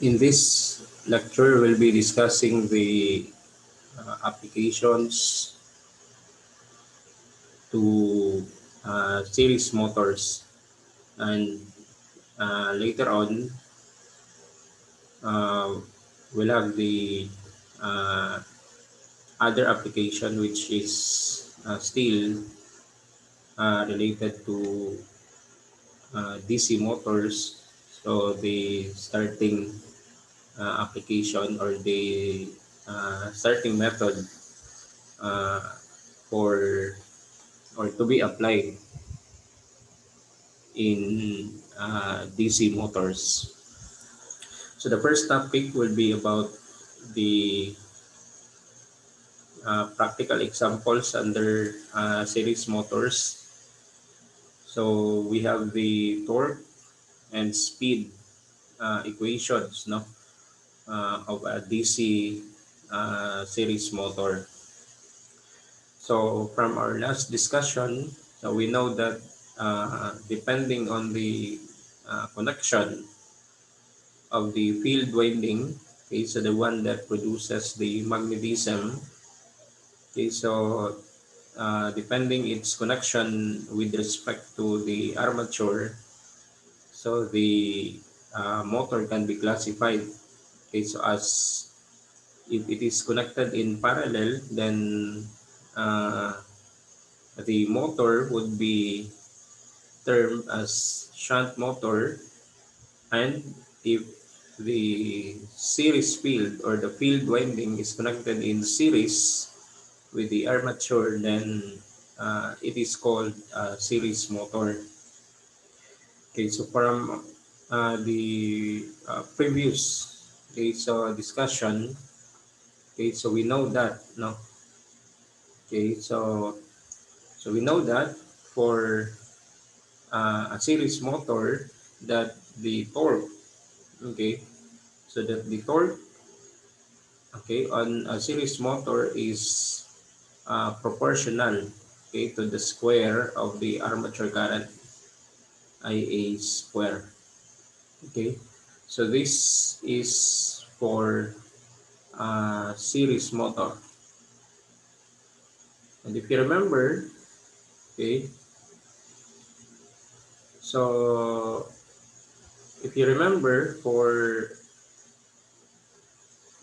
In this lecture, we'll be discussing the applications to series motors, and later on, uh, we'll have the uh, other application, which is still related to DC motors. So the starting application, or the starting method uh, for or to be applied in DC motors. So the first topic will be about the practical examples under series motors. So we have the torque and speed equations, no, of a DC series motor. So from our last discussion, so we know that depending on the connection of the field winding, okay, so the one that produces the magnetism, okay, so depending its connection with respect to the armature, so the motor can be classified. Okay, so as if it is connected in parallel, then uh, the motor would be termed as shunt motor, and if the series field or the field winding is connected in series with the armature, then it is called series motor. Okay, so from the previous, okay, so discussion, okay, so we know that, no, okay, so we know that for a series motor, that the torque, okay, so that the torque, okay, on a series motor is proportional, okay, to the square of the armature current, Ia square. Okay, so this is for series motor. And if you remember, okay, so if you remember, for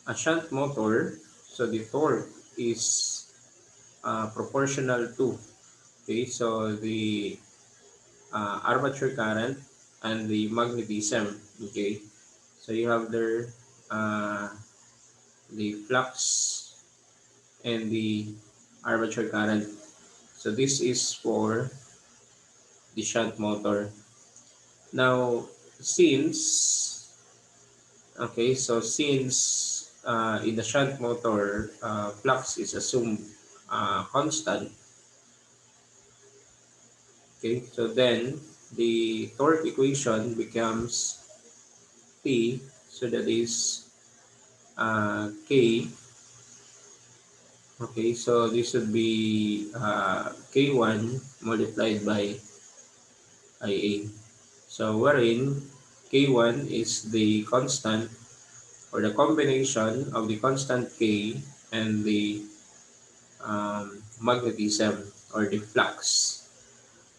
a shunt motor, so the torque is proportional to, okay, so the armature current and the magnetism. Okay, so you have there uh, the flux and the armature current. So this is for the shunt motor. Now, since, okay, so since in the shunt motor, flux is assumed constant, okay, so then the torque equation becomes T, so that is K. Okay, so this would be K1 multiplied by IA. So wherein K1 is the constant, or the combination of the constant K and the magnetism, or the flux.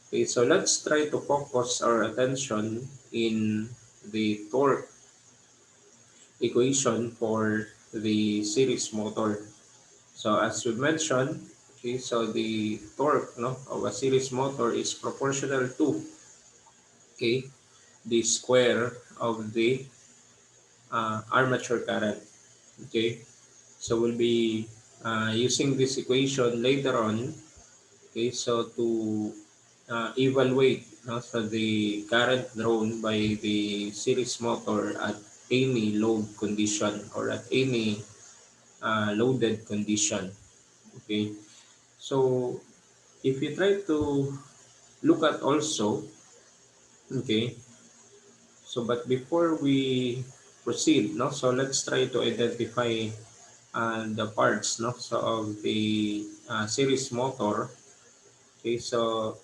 Okay, so let's try to focus our attention in the torque equation for the series motor. So as we mentioned, okay, so the torque, no, of a series motor is proportional to, okay, the square of the armature current. Okay, so we'll be using this equation later on. Okay, so to evaluate, no, so the current drawn by the series motor at any load condition, or at any loaded condition. Okay, so if you try to look at also, okay, so but before we proceed, no, so let's try to identify the parts, no, so of the series motor. Okay, so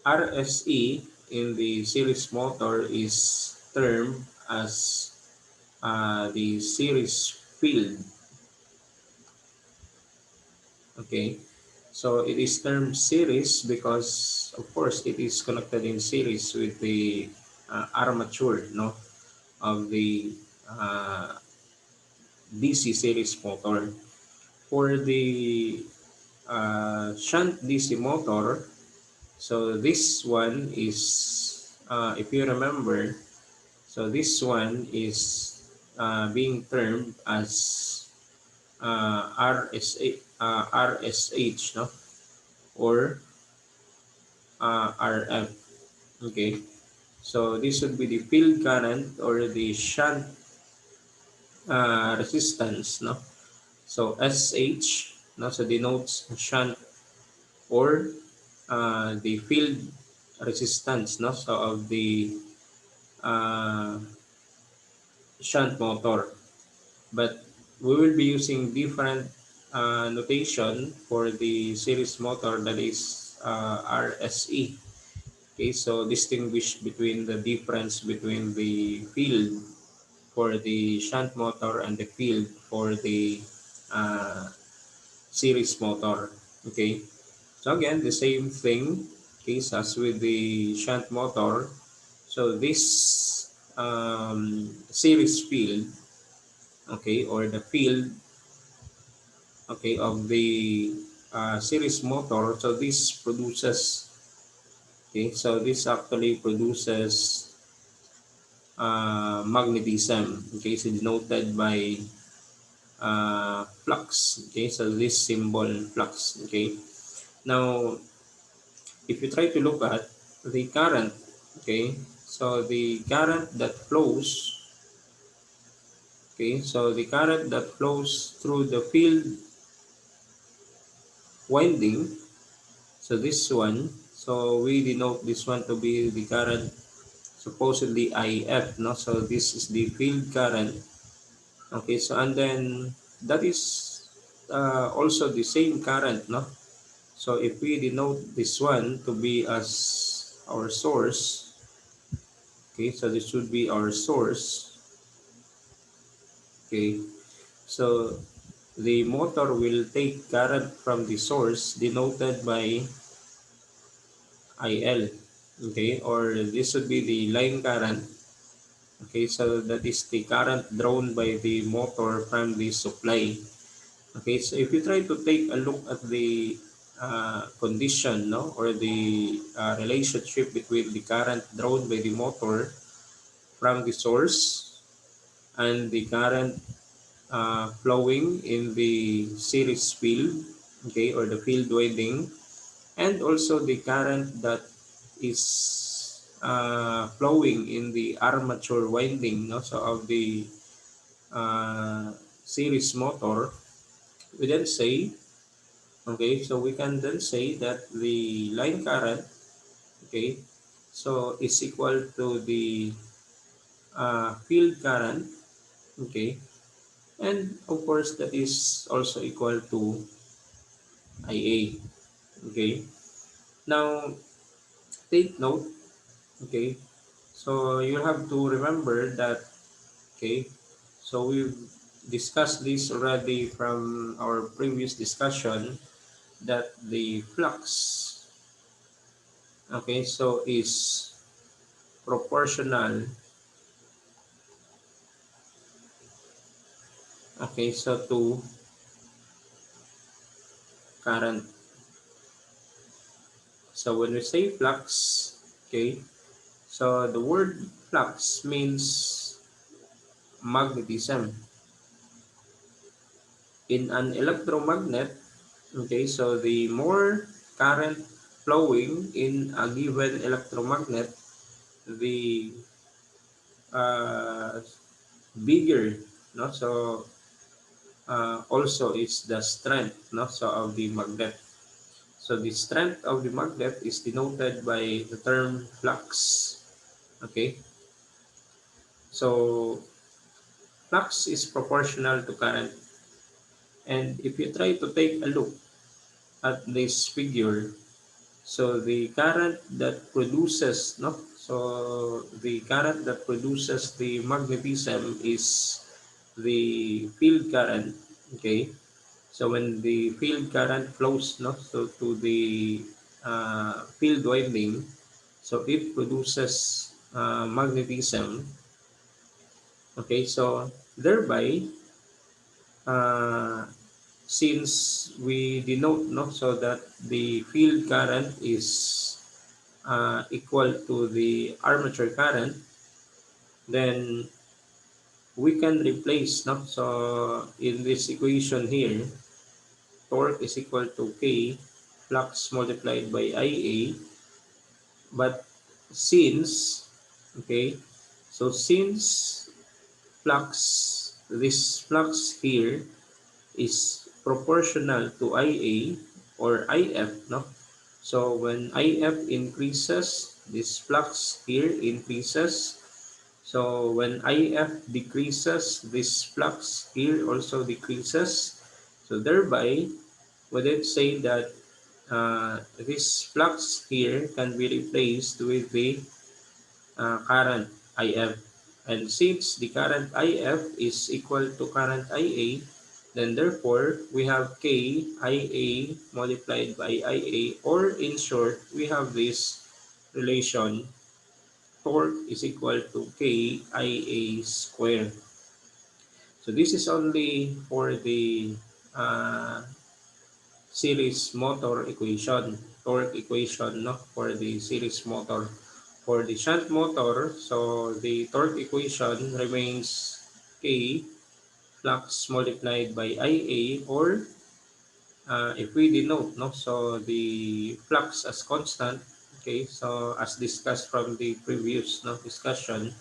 RSE in the series motor is termed as the series field. Okay, so it is termed series because of course it is connected in series with the armature, no, of the uh, DC series motor. For the shunt DC motor, so this one is, if you remember, so this one is being termed as RSH, no, or RF. Okay, so this would be the field current or the shunt resistance, no. So SH, no, so denotes shunt or the field resistance, no, so of the uh, shunt motor. But we will be using different notation for the series motor, that is RSE. Okay, so distinguish between the difference between the field for the shunt motor and the field for the uh, series motor. Okay, so again, the same thing, okay, as with the shunt motor. So this series field, okay, or the field, okay, of the series motor, so this produces, okay, so this actually produces magnetism, okay, so denoted by flux, okay, so this symbol flux, okay. Now, if you try to look at the current, okay, so the current that flows, okay, so the current that flows through the field winding, so this one, so we denote this one to be the current supposedly IF, no, so this is the field current, okay, so and then that is also the same current, no. So if we denote this one to be as our source, okay, so this would be our source, okay, so the motor will take current from the source denoted by IL, okay, or this would be the line current, okay, so that is the current drawn by the motor from the supply. Okay, so if you try to take a look at the condition, no, or the relationship between the current drawn by the motor from the source and the current flowing in the series field, okay, or the field winding, and also the current that is flowing in the armature winding, no, so of the uh, series motor, we then say, okay, so we can then say that the line current, okay, so is equal to the field current, okay, and of course that is also equal to IA, okay. Now, take note, okay, so you have to remember that, okay, so we've discussed this already from our previous discussion, that the flux, okay, so is proportional, okay, so to current. So when we say flux, okay, so the word flux means magnetism. In an electromagnet, okay, so the more current flowing in a given electromagnet, the uh, bigger, no, so also is the strength, no, so of the magnet. So the strength of the magnet is denoted by the term flux, okay. So flux is proportional to current, and if you try to take a look at this figure, so the current that produces, no, So the current that produces the magnetism is the field current. Okay. So when the field current flows, no, so to the field winding, so it produces magnetism. Okay, so thereby, uh, since we denote, no, so that the field current is equal to the armature current, then we can replace, no, so in this equation here, torque is equal to K flux multiplied by Ia. But since, okay, so since this flux here is proportional to Ia or If, no? So when If increases, this flux here increases. So when If decreases, this flux here also decreases. So thereby, we did say that this flux here can be replaced with the current If. And since the current If is equal to current Ia, then therefore we have K Ia multiplied by Ia, or in short, we have this relation, torque is equal to K Ia squared. So this is only for the uh, series motor equation, torque equation, no, for the series motor. For the shunt motor, so the torque equation remains K flux multiplied by Ia, or if we denote, no, so the flux as constant. Okay, so as discussed from the previous, no, discussion,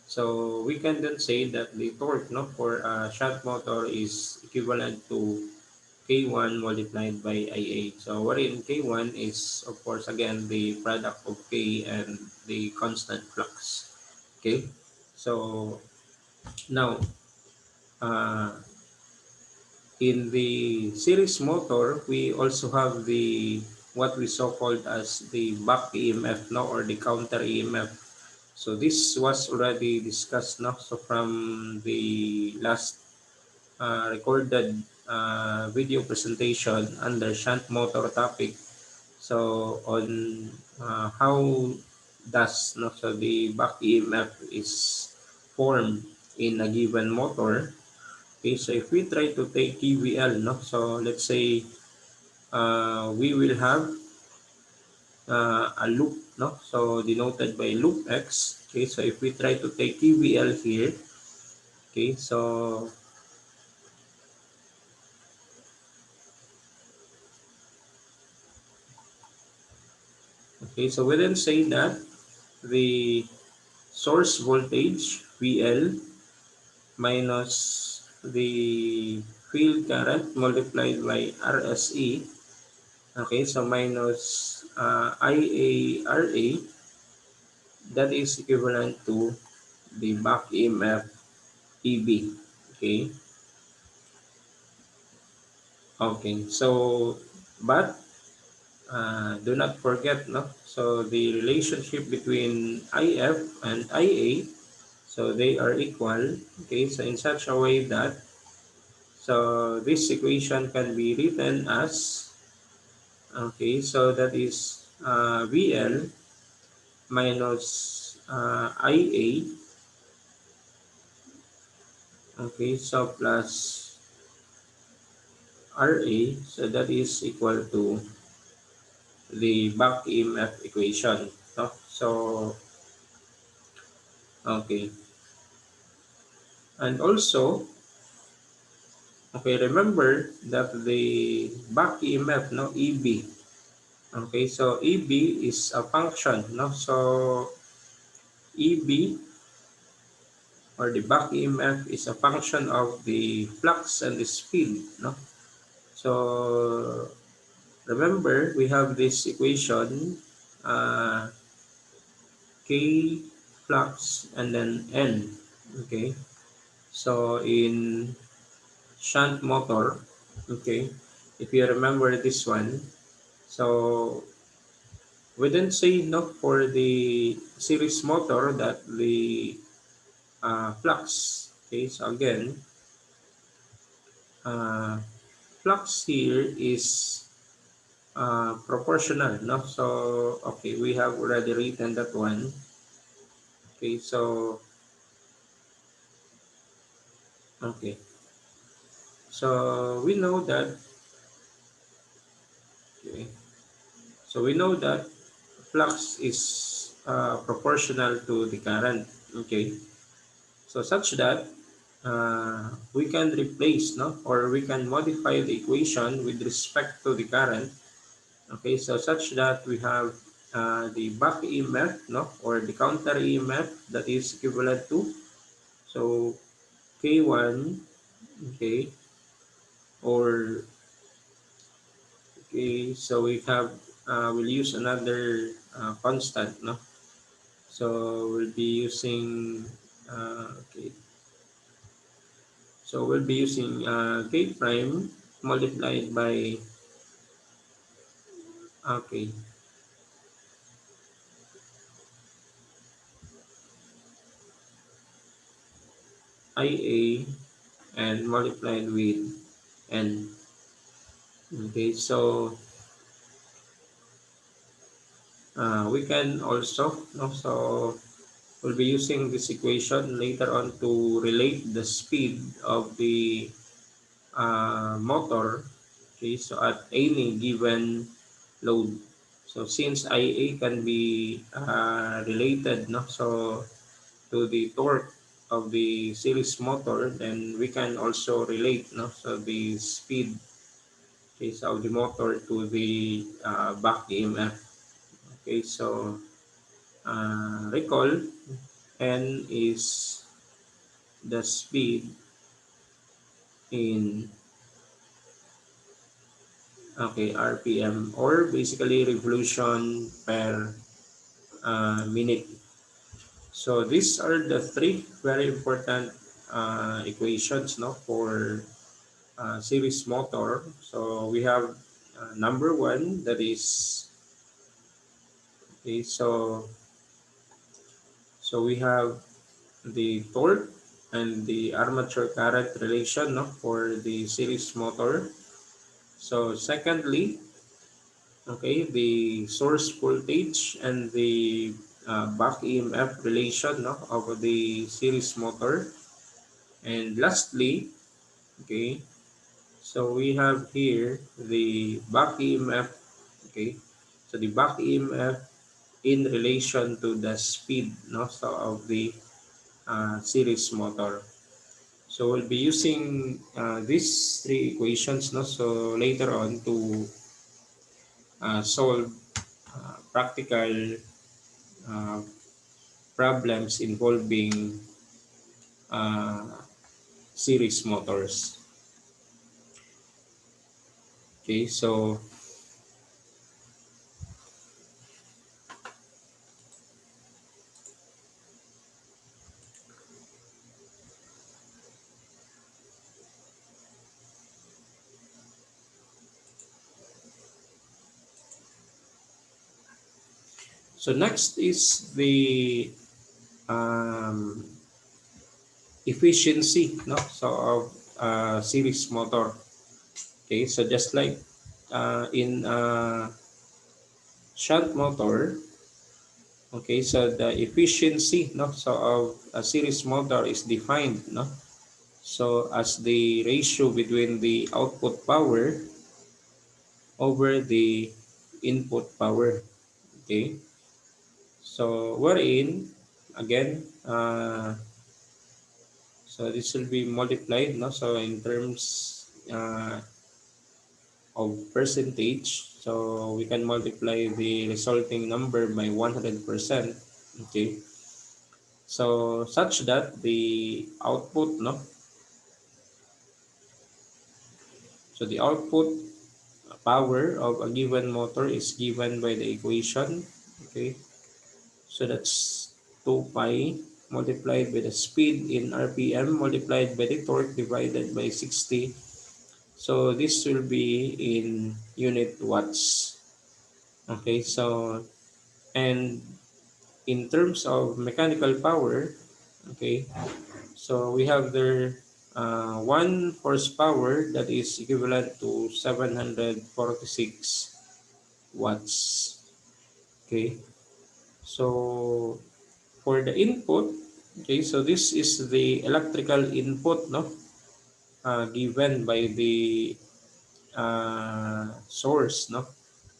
so we can then say that the torque, no, for a shunt motor is equivalent to K1 multiplied by Ia. So wherein K1 is, of course, again the product of K and the constant flux. Okay, so now uh, in the series motor, we also have the what we so called as the back EMF, no, or the counter EMF. So this was already discussed, no, so from the last recorded video presentation under shunt motor topic. So on how does, no, so the back EMF is formed in a given motor. Okay, so if we try to take KVL, no, so let's say we will have a loop, no, so denoted by loop X. Okay, so if we try to take KVL here, okay, so we then say that the source voltage VL minus the field current multiplied by RSE. Okay, so minus IARA, that is equivalent to the back EMF EB. Okay, okay, so but do not forget, no, so the relationship between IF and IA, so they are equal. Okay, so in such a way that, so this equation can be written as, okay, so that is VL minus IA, okay, so plus RA, so that is equal to the back EMF equation, no? So okay, and also, okay, remember that the back EMF, no, EB, okay, so EB is a function, no, so EB, or the back EMF, is a function of the flux and the speed, no? So remember, we have this equation, uh, K flux and then N. Okay, so in shunt motor, okay, if you remember this one, so We then say no for the series motor that the flux. Okay, so again, uh, flux here is proportional, no? So, okay, we have already written that one. Okay, so, okay. So, we know that, okay, so we know that flux is proportional to the current, okay? So, such that we can replace, no? Or we can modify the equation with respect to the current, okay? So, such that we have the back EMF, no? Or the counter EMF that is equivalent to, so K1, okay, or okay, so we have we'll use another constant, no? So we'll be using okay, so we'll be using K prime multiplied by okay IA and multiplied with N. Okay, so we can also, no, so we'll be using this equation later on to relate the speed of the motor, okay, so at any given load. So since IA can be related, no, so to the torque of the series motor, then we can also relate, no, so the speed, okay, so of the motor to the back EMF. Okay, so recall N is the speed in okay RPM, or basically revolution per minute. So these are the three very important equations, no, for series motor. So we have number one, that is okay. So we have the torque and the armature current relation, no, for the series motor. So secondly, okay, the source voltage and the back EMF relation, no, of the series motor. And lastly, okay, so we have here the back EMF, okay, so the back EMF in relation to the speed, no, so of the series motor. So we'll be using these three equations, no, so later on to solve practical uh, problems involving uh, series motors. Okay, so next is the um, efficiency, no, so of series motor. Okay, so just like in shunt motor, okay, so the efficiency, no, so of a series motor is defined, no, so as the ratio between the output power over the input power. Okay, so wherein again, so this will be multiplied, no, so in terms of percentage, so we can multiply the resulting number by 100%. Okay, so such that the output, no, so the output power of a given motor is given by the equation. Okay, so that's 2 pi multiplied by the speed in RPM multiplied by the torque divided by 60. So this will be in unit watts. Okay, so And in terms of mechanical power, okay, so we have there 1 horsepower that is equivalent to 746 watts. Okay, so for the input, okay, so this is the electrical input, no, given by the source, no.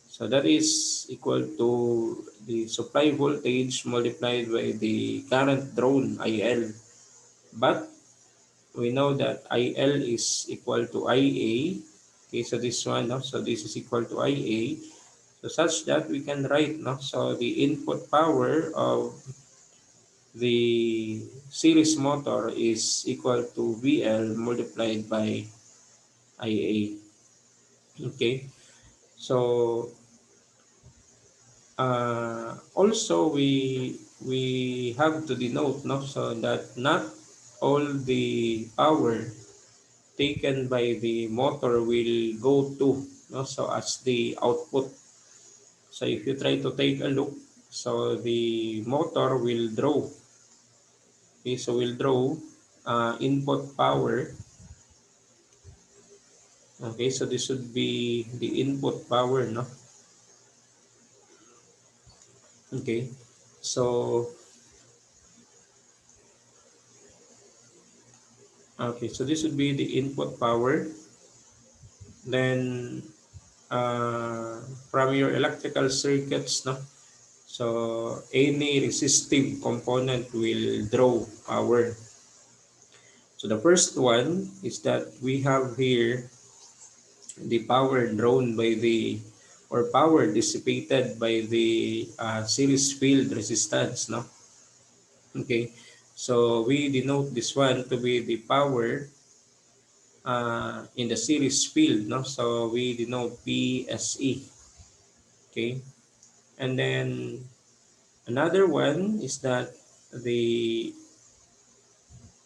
So that is equal to the supply voltage multiplied by the current drawn IL. But we know that IL is equal to IA. Okay, so this one, no? So this is equal to IA. So such that we can write, no? So the input power of the series motor is equal to VL multiplied by IA. Okay, so also we have to denote, no, so that not all the power taken by the motor will go to, no, so as the output. So if you try to take a look, so the motor will draw, okay, so will draw input power. Okay, so this would be the input power, no. Okay, so so this would be the input power. Then from your electrical circuits, no, so any resistive component will draw power. So the first one is that we have here the power drawn by the, or power dissipated by the series field resistance, no. Okay, so we denote this one to be the power in the series field, no, so we denote PSE. Okay, and then another one is that the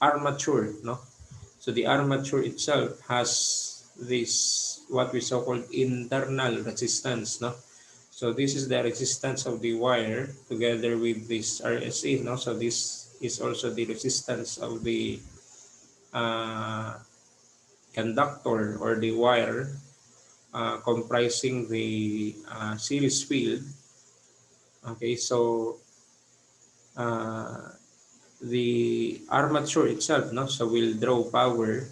armature, no. So the armature itself has this what we so called internal resistance, no. So this is the resistance of the wire together with this RSA, no. So this is also the resistance of the uh, conductor or the wire comprising the series field. Okay, so uh, the armature itself, no, so will draw power.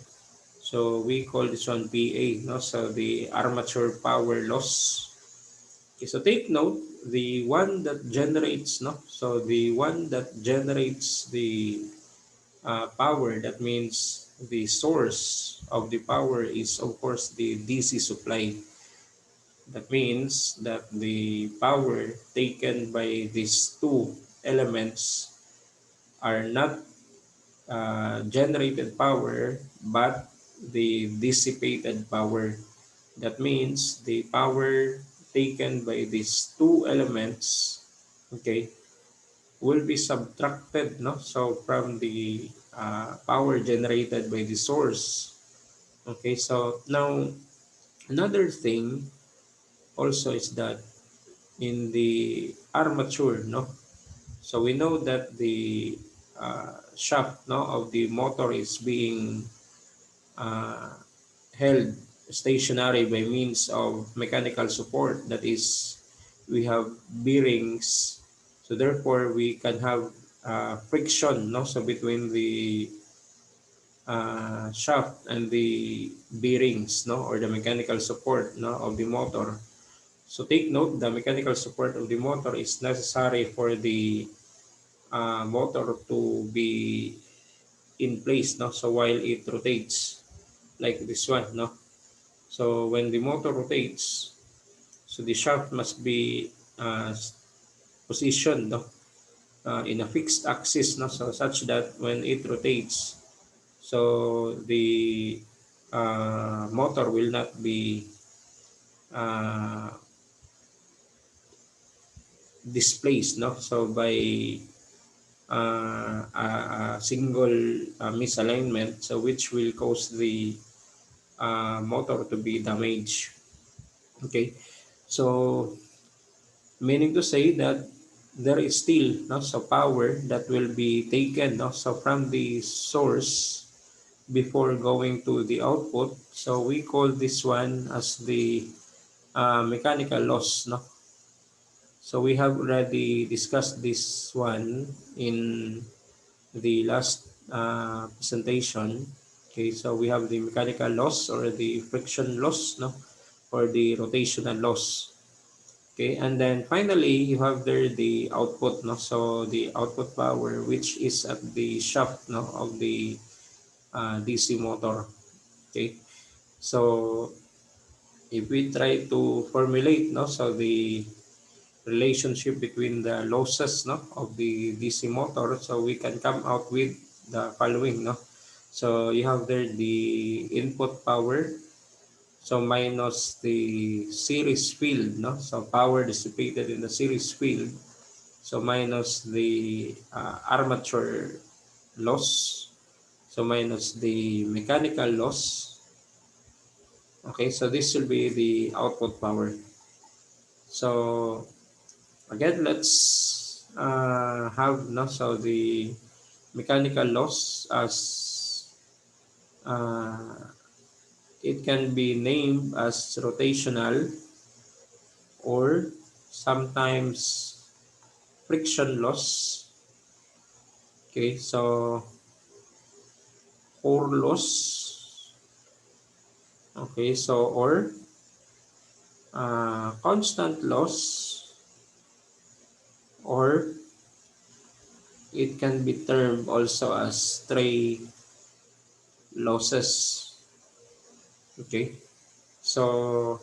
So we call this one PA, no, so the armature power loss. Okay, so take note, the one that generates, no, so the one that generates the power, that means the source of the power is of course the DC supply. That means that the power taken by these two elements are not generated power, but the dissipated power. That means the power taken by these two elements, okay, will be subtracted, no, so from the power generated by the source. Okay, so now another thing also is that in the armature, no, so we know that the shaft, no, of the motor is being uh, held stationary by means of mechanical support, that is we have bearings, so therefore we can have friction, no, so between the shaft and the bearings, no, or the mechanical support, no, of the motor. So take note, the mechanical support of the motor is necessary for the motor to be in place, no, so while it rotates like this one, no. So when the motor rotates, so the shaft must be positioned, no, in a fixed axis, no, so such that when it rotates, so the motor will not be uh, displaced, no, so by a single misalignment, so which will cause the motor to be damaged. Okay, so meaning to say that there is still no so power that will be taken no so from the source before going to the output. So we call this one as the mechanical loss, no. So we have already discussed this one in the last presentation. Okay, so we have the mechanical loss or the friction loss, no, or the rotational loss. Okay, and then finally you have there the output, no. So the output power, which is at the shaft, no, of the DC motor. Okay, so if we try to formulate, no, so the relationship between the losses, no, of the DC motor, so we can come out with the following, no. So you have there the input power, so minus the series field, no, so power dissipated in the series field, so minus the armature loss, so minus the mechanical loss. Okay, so this will be the output power. So again, let's have no so the mechanical loss as uh, it can be named as rotational or sometimes friction loss. Okay, so core loss. Okay, so or constant loss, or it can be termed also as stray losses. Okay, so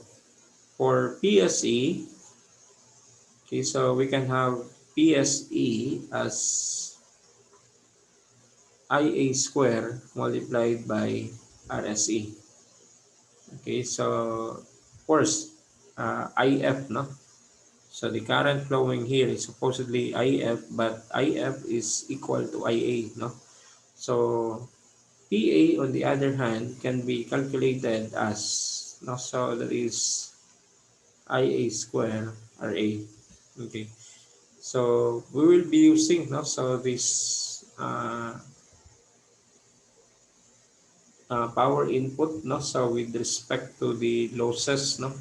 for PSE, okay, so we can have PSE as IA square multiplied by RSE. Okay, so of course, IF, no? So the current flowing here is supposedly IF, but IF is equal to IA, no? So PA, on the other hand, can be calculated as, no? So that is IA square RA. Okay. So we will be using, no, so this power input, no, so with respect to the losses, no,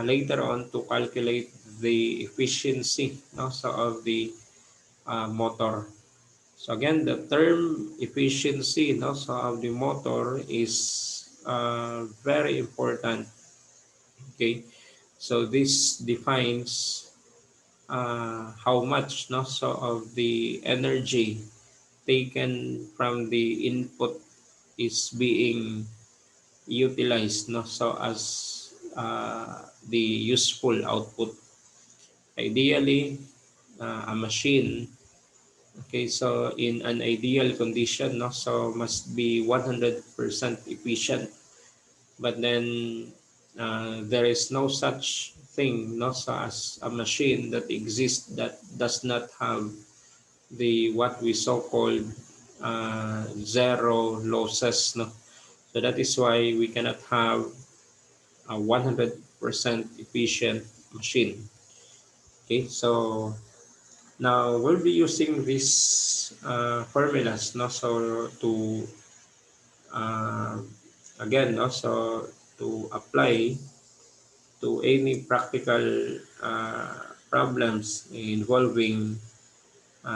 later on to calculate the efficiency, no, so of the motor. So again, the term efficiency, no, so of the motor is very important. Okay, so this defines how much, no, so of the energy taken from the input is being utilized, no, so as the useful output. Ideally, a machine, okay, so in an ideal condition, no, so must be 100% efficient, but then there is no such thing, no, so as a machine that exists that does not have the what we so called zero losses, no. So that is why we cannot have a 100% efficient machine. Okay, so now we'll be using these formulas, no, so to uh, again, no, so to apply to any practical problems involving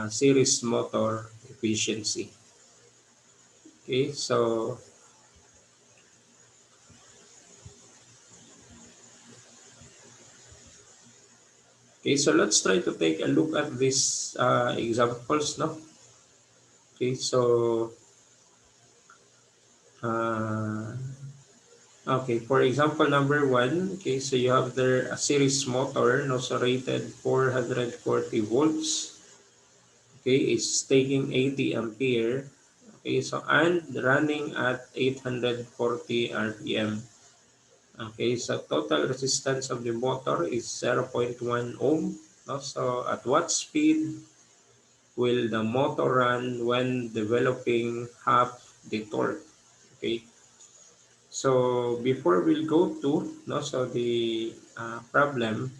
series motor efficiency. Okay, so let's try to take a look at these examples, no. Okay, so uh, okay, for example number one, okay, so you have there a series motor, no, so rated 440 volts. Okay, it's taking 80 ampere. Okay, so and running at 840 RPM. Okay, so total resistance of the motor is 0.1 ohm. No? So at what speed will the motor run when developing half the torque? Okay, so before we'll go to no, so the problem,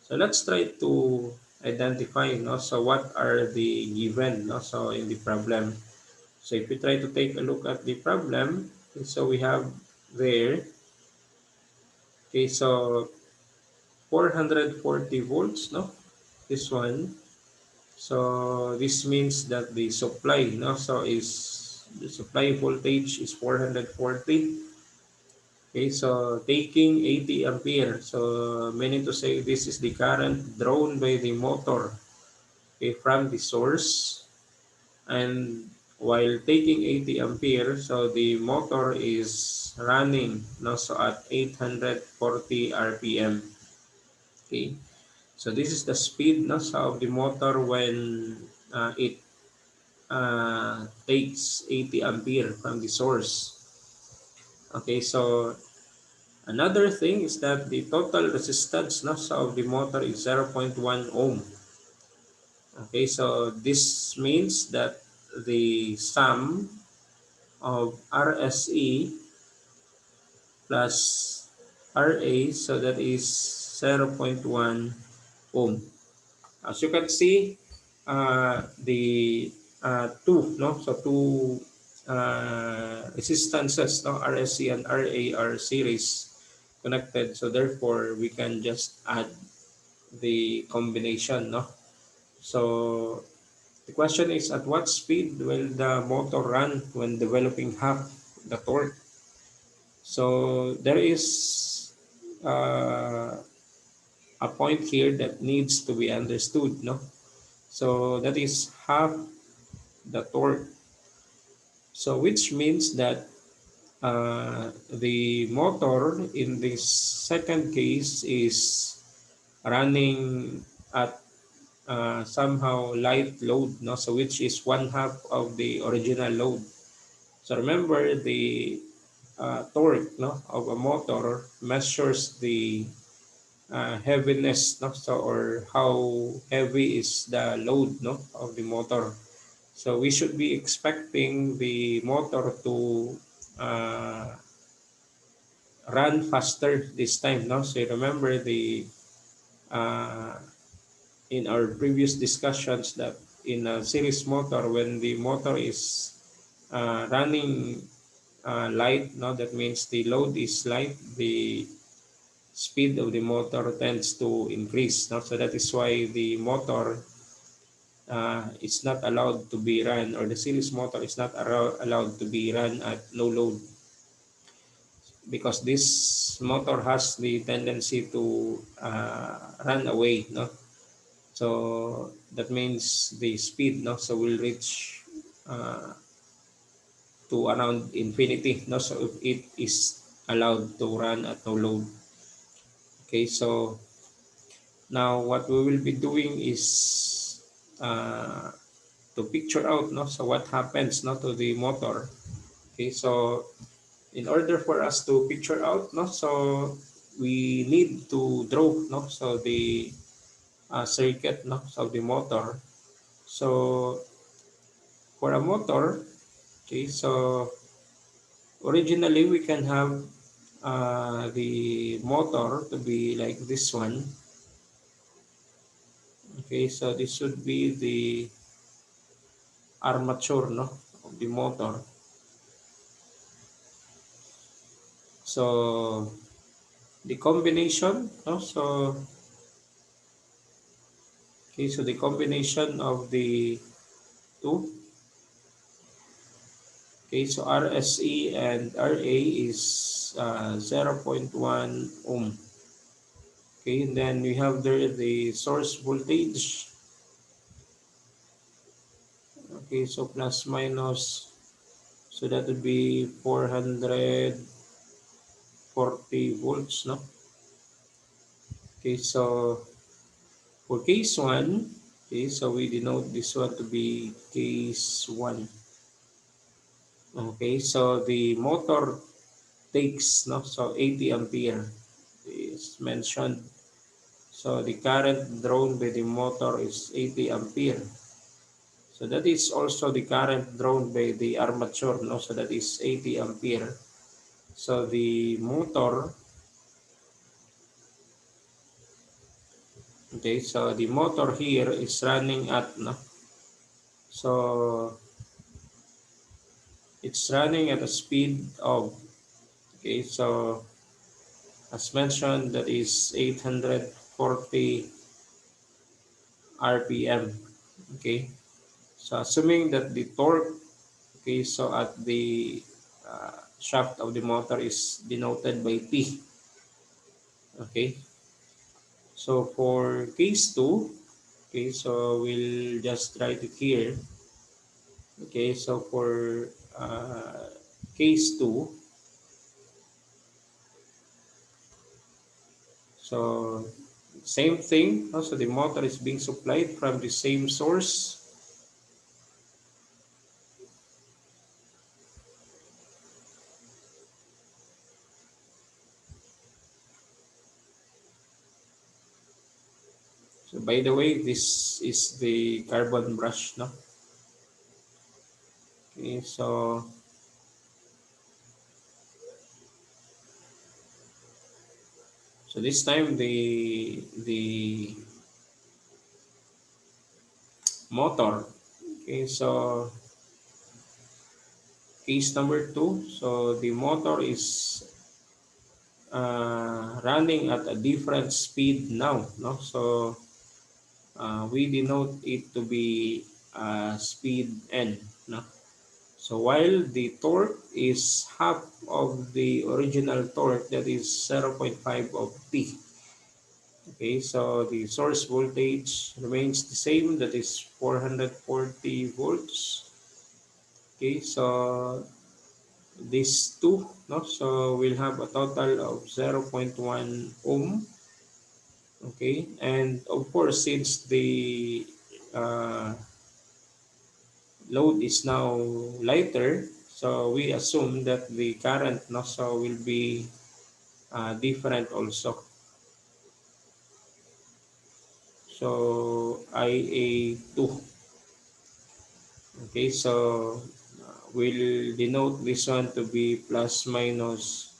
so let's try to identify, no? So what are the given, no? So in the problem. So if we try to take a look at the problem, okay, so we have there, okay, so 440 volts, no? This one. So this means that the supply, no? So is the supply voltage is 440. Okay, so taking 80 ampere. So meaning to say this is the current drawn by the motor, okay, from the source. And while taking 80 ampere, so the motor is running, no, so at 840 rpm. Okay, so this is the speed, no, so of the motor when it takes 80 ampere from the source. Okay, so another thing is that the total resistance, no, so of the motor is 0.1 ohm. Okay, so this means that the sum of RSE plus RA, so that is 0.1 ohm. As you can see, the two, no, so two resistances, no, RSC and RA are series connected, so therefore we can just add the combination, no. So the question is, at what speed will the motor run when developing half the torque? So there is uh, a point here that needs to be understood, no? So that is half the torque. So which means that the motor in this second case is running at somehow light load, no? So which is one half of the original load. So remember the torque, no, of a motor measures the heaviness, no, so or how heavy is the load, no, of the motor. So we should be expecting the motor to uh, run faster this time, no. So remember the uh, in our previous discussions that in a series motor, when the motor is running light, no, that means the load is light, the speed of the motor tends to increase, no? So that is why the motor is not allowed to be run, or the series motor is not allowed to be run at low load, because this motor has the tendency to run away, no? So that means the speed, no, so will reach uh, to around infinity, no, so if it is allowed to run at low load. Okay, so now what we will be doing is uh, to picture out, no, so what happens, no, to the motor. Okay, so in order for us to picture out, no, so we need to draw, no, so the circuit, no, so the motor. So for a motor, okay, so originally we can have the motor to be like this one. Okay, so this should be the armature, no, of the motor. So the combination, no, so okay, so the combination of the two, okay, so RSE and RA is 0.1 ohm. Okay, and then we have there the source voltage. Okay, so plus minus, so that would be 440 volts, no? Okay, so for case 1, okay, so we denote this one to be case 1. Okay, so the motor takes, no, so 80 ampere is mentioned. So the current drawn by the motor is 80 ampere. So that is also the current drawn by the armature, no, so that is 80 ampere. So the motor Okay, so the motor here is running at, no? So it's running at a speed of, okay, so as mentioned, that is 840 RPM. Okay, so assuming that the torque, okay, so at the shaft of the motor is denoted by T. Okay, so for case 2, okay, so we'll just write it here. Okay, so for case 2, so same thing, no? So the motor is being supplied from the same source. So by the way, this is the carbon brush, no? Okay, so this time the motor, okay, so case number 2, so the motor is running at a different speed now, no? So we denote it to be speed n, no? So while the torque is half of the original torque, that is 0.5 of T. Okay, so the source voltage remains the same, that is 440 volts. Okay, so these two, no? So we'll have a total of 0.1 ohm. Okay, and of course, since the uh, load is now lighter, so we assume that the current, no, so will be different also. So IA2. Okay, so we'll denote this one to be plus minus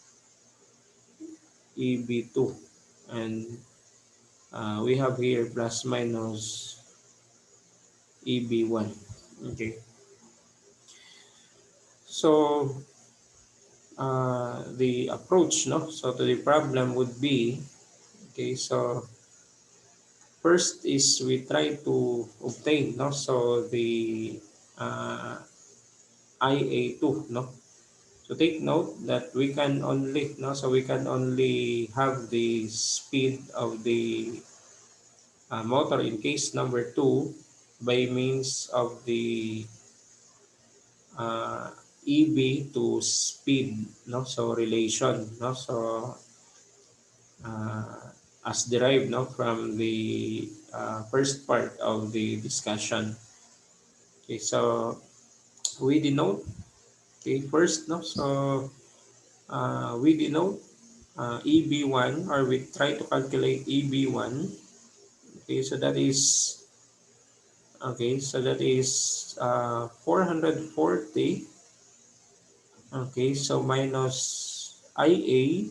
EB2. And we have here plus minus EB1. Okay, so the approach, no, so to the problem would be, okay, so first is we try to obtain, no, so the uh, IA2, no. So take note that we can only, no, so we can only have the speed of the motor in case number 2 by means of the uh, EB to speed, no, so relation, no, so uh, as derived, no, from the first part of the discussion. Okay, so we denote, okay, first, no, so we denote EB1, or we try to calculate EB1. Okay, so that is, okay, so that is 440. Okay, so minus IA,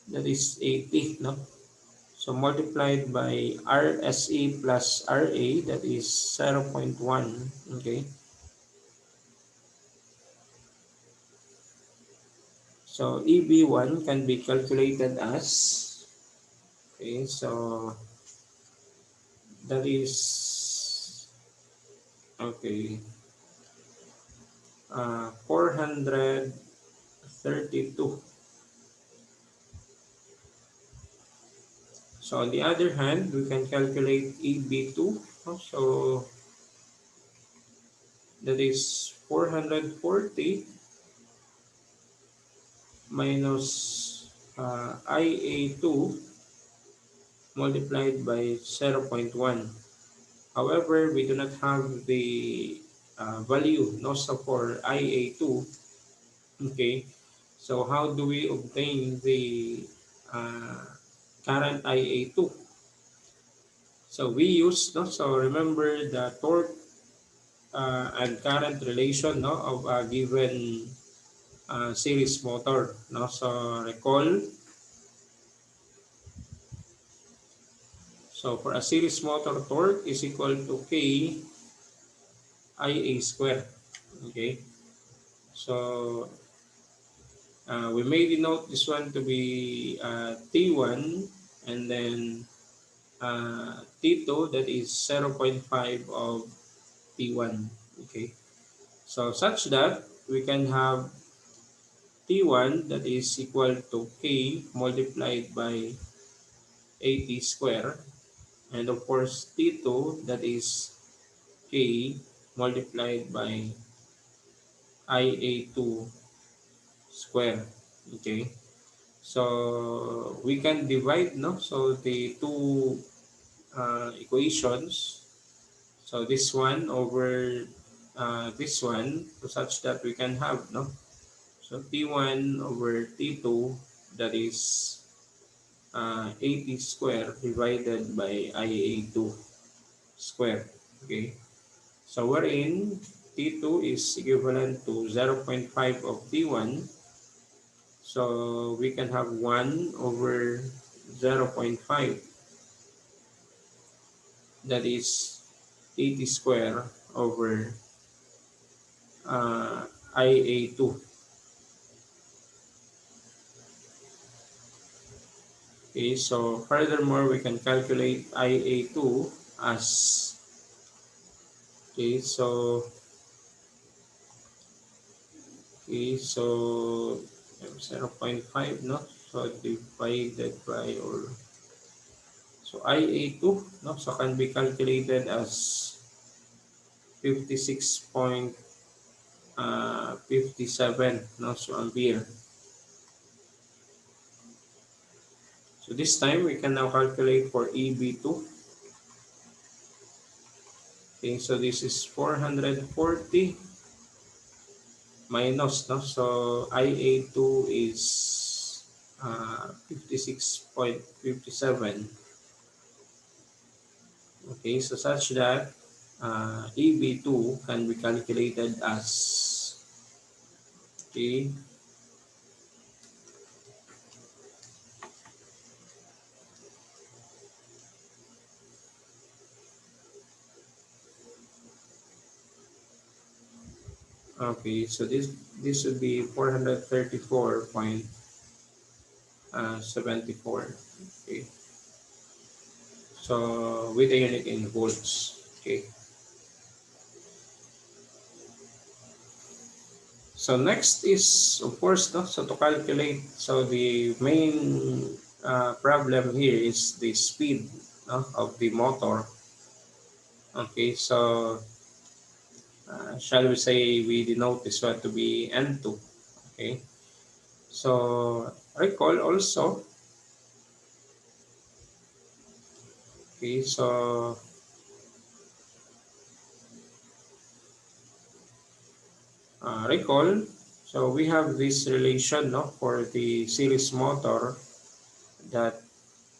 that is 80, no? So multiplied by RSA plus RA, that is 0.1. Okay, so EB1 can be calculated as, okay, so that is, okay, 432. So on the other hand, we can calculate EB2. So that is 440 minus IA2 multiplied by 0.1. However, we do not have the value, no, so for IA2. Okay, so how do we obtain the uh, current IA2? So we use, no, so remember the torque and current relation, no, of a given series motor, no. So recall So for a series motor, torque is equal to K IA square. Okay. So we may denote this one to be T1, and then T2, that is 0.5 of T1. Okay. So such that we can have T1 that is equal to K multiplied by 80 square, and of course T2 that is K multiplied by IA2 square. Okay. So we can divide, no? So the two equations. So this one over this one, so such that we can have, no? So T1 over T2, that is 80 square divided by IA2 square. Okay. So wherein T2 is equivalent to 0.5 of T1. So we can have 1 over 0.5, that is 80 square over uh, IA2. Okay, so furthermore, we can calculate IA2 as, okay, so, okay, so 0.5, no? So divided by, or, so IA2, no? So can be calculated as 56.57, no? So ampere. So this time we can now calculate for EB2. Okay, so this is 440 minus, no? So IA2 is 56.57. Okay, so such that EB2 can be calculated as, okay, okay, so this would be 434.74. Okay, so with a unit in volts. Okay. So next is, of course, no, so to calculate, so the main problem here is the speed, no, of the motor. Okay, so shall we say we denote this one to be N2. Okay, so recall also, okay, so recall, so we have this relation, no, for the series motor, that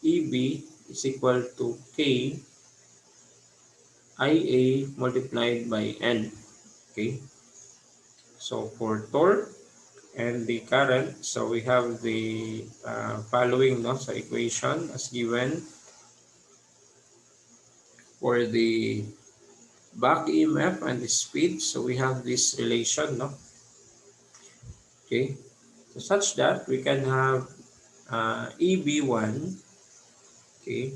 EB is equal to K IA multiplied by N. Okay, so for torque and the current, so we have the following, no, so equation as given. For the back EMF and the speed, so we have this relation, no? Okay, so such that we can have EB1, okay,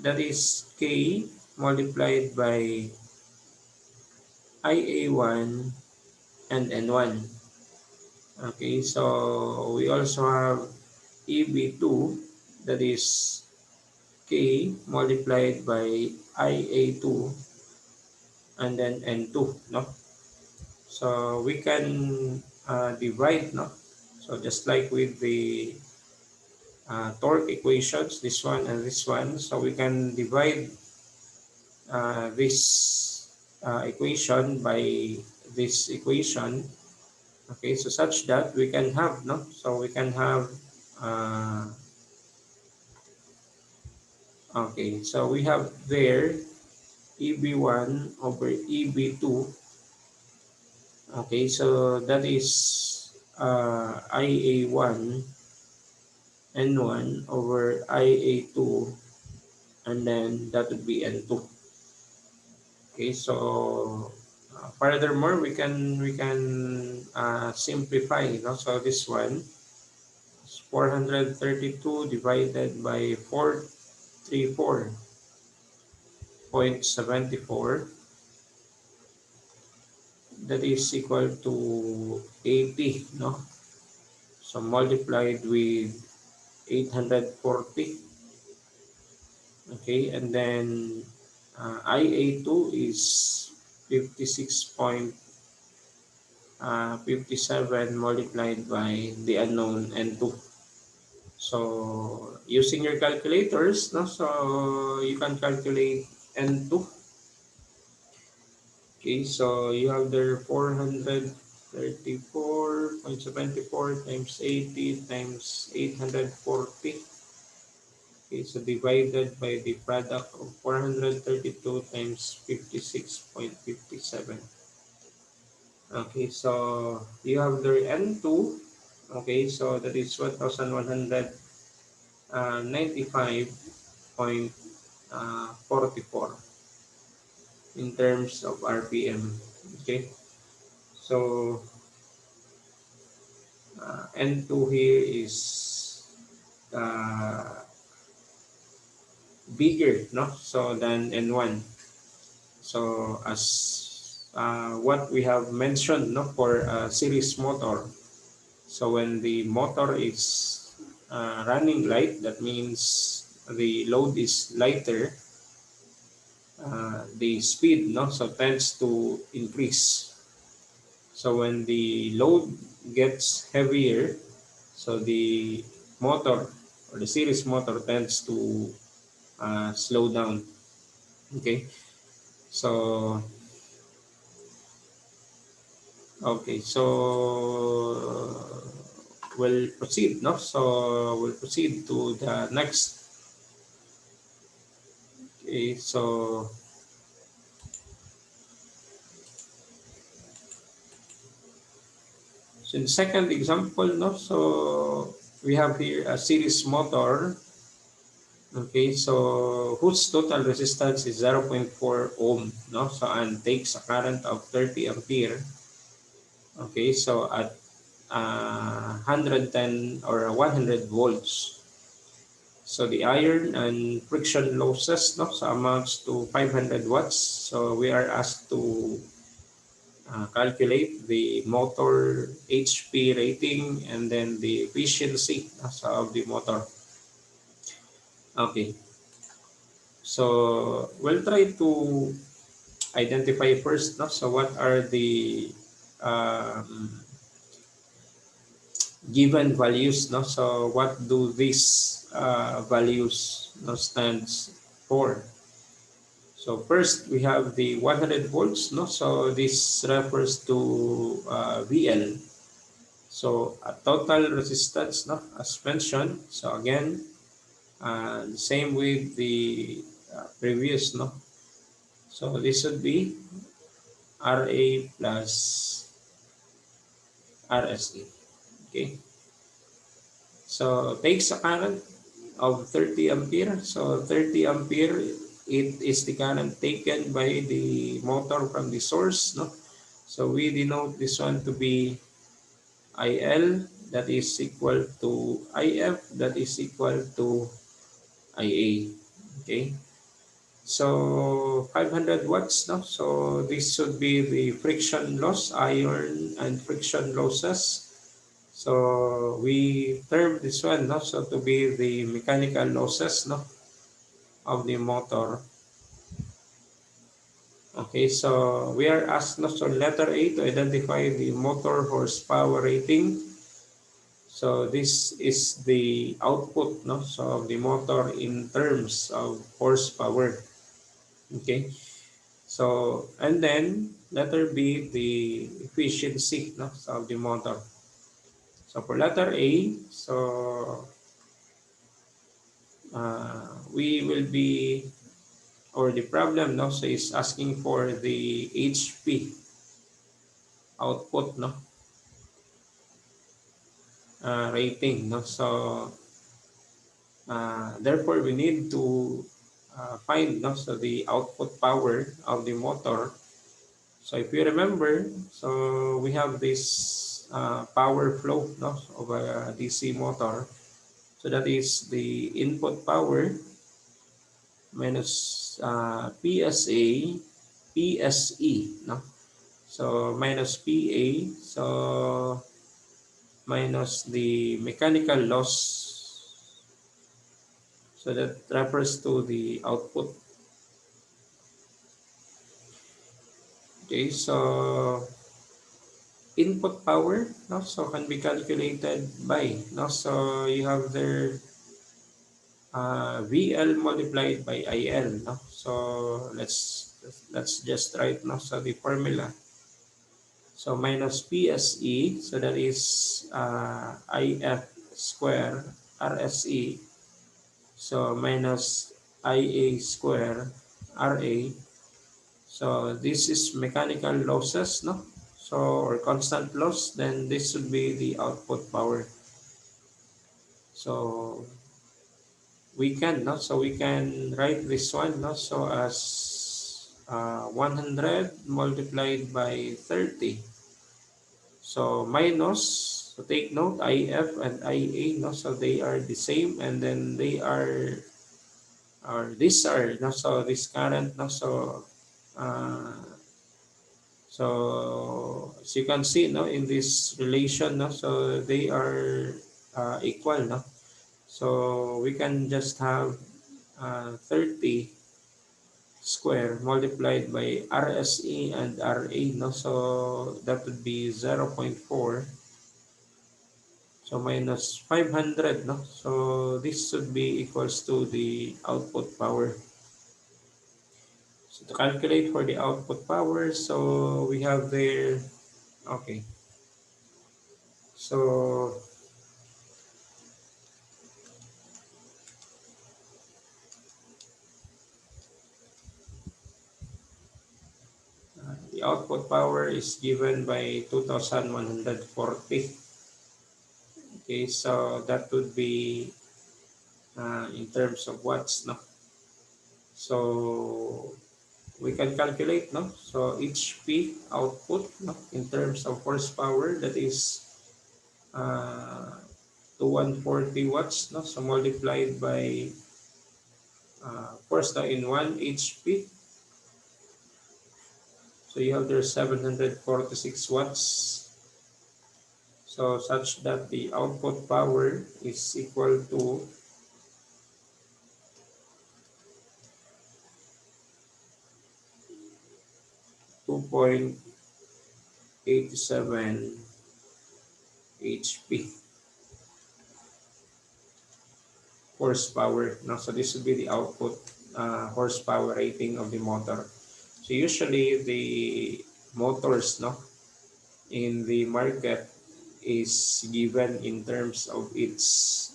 that is K multiplied by IA1 and N1. Okay, so we also have EB2, that is K multiplied by IA2 and then N2, no? So we can divide, no? So just like with the torque equations, this one and this one, so we can divide this equation by this equation. Okay, so such that we can have, no? So we can have, uh, okay, so we have there EB1 over EB2. Okay, so that is IA1, N1 over IA2, and then that would be N2. Okay, so furthermore, we can simplify. So this one is 432 divided by 434.74. That is equal to 80. So multiplied with 840. Okay, and then IA2 is 56.57 multiplied by the unknown N2. So using your calculators, so you can calculate N2. Okay, so you have there 434.74 times 80 times 840. Okay, so divided by the product of 432 times 56.57. Okay, so you have the N2. Okay, so that is 1195.44 in terms of RPM. Okay, so N2 here is uh, bigger, so than N1. So as what we have mentioned, for a series motor. So when the motor is running light, that means the load is lighter, the speed, so tends to increase. So when the load gets heavier, so the motor or the series motor tends to slow down. Okay, so we'll proceed, so we'll proceed to the next. Okay, so in second example, so we have here a series motor. Okay, so whose total resistance is 0.4 ohm, so and takes a current of 30 ampere. Okay, so at 110 or 100 volts. So the iron and friction losses, so amounts to 500 watts. So we are asked to calculate the motor HP rating and then the efficiency, of the motor. Okay, so we'll try to identify first, so what are the um, given values, so what do these values, stands for. So first we have the 100 volts, so this refers to VL. So a total resistance, as mentioned. So again, same with the previous, so this would be RA plus RSA. Okay, so takes a current of 30 ampere. So 30 ampere, it is the current taken by the motor from the source. So we denote this one to be IL, that is equal to IF, that is equal to IA. Okay, so 500 watts. So this should be the friction loss, iron and friction losses. So we term this one, so to be the mechanical losses, of the motor. Okay, so we are asked, so letter A, to identify the motor horsepower rating. So this is the output, so of the motor in terms of horsepower. Okay, so and then letter B, the efficiency, so of the motor. So for letter A, so we will be, or the problem, so is asking for the HP output, rating, so Therefore, we need to find, no, so the output power of the motor. So if you remember, so we have this power flow, no, of a DC motor. So that is the input power minus PSA, PSE, no? So minus PA, so minus the mechanical loss. So that refers to the output. Okay, so input power, no, so can be calculated by, no, so you have there VL multiplied by IL, no, so let's just write, no, so the formula, so minus PSE, so that is IF square RSE, so minus IA square RA. So this is mechanical losses, no? So, or constant loss, then this should be the output power. So we can, no? So we can write this one, no? So as 100 multiplied by 30. So minus, so take note, IF and IA, no? So they are the same, and then they are, or these are, no? So this current, no? So uh, so as you can see, no, in this relation, no, so they are equal, no. So we can just have 30 square multiplied by RSE and RA, no. So that would be 0.4. So minus 500, no. So this should be equals to the output power. So to calculate for the output power, so we have there, okay. So the output power is given by 2,140. Okay, so that would be in terms of watts, no? So we can calculate, no? So HP output, no, in terms of horsepower, that is uh, 140 watts, no? So multiplied by, first, in 1 HP, so you have there 746 watts. So such that the output power is equal to 2.87 HP horsepower. No? So this would be the output horsepower rating of the motor. So usually the motors, no, in the market is given in terms of its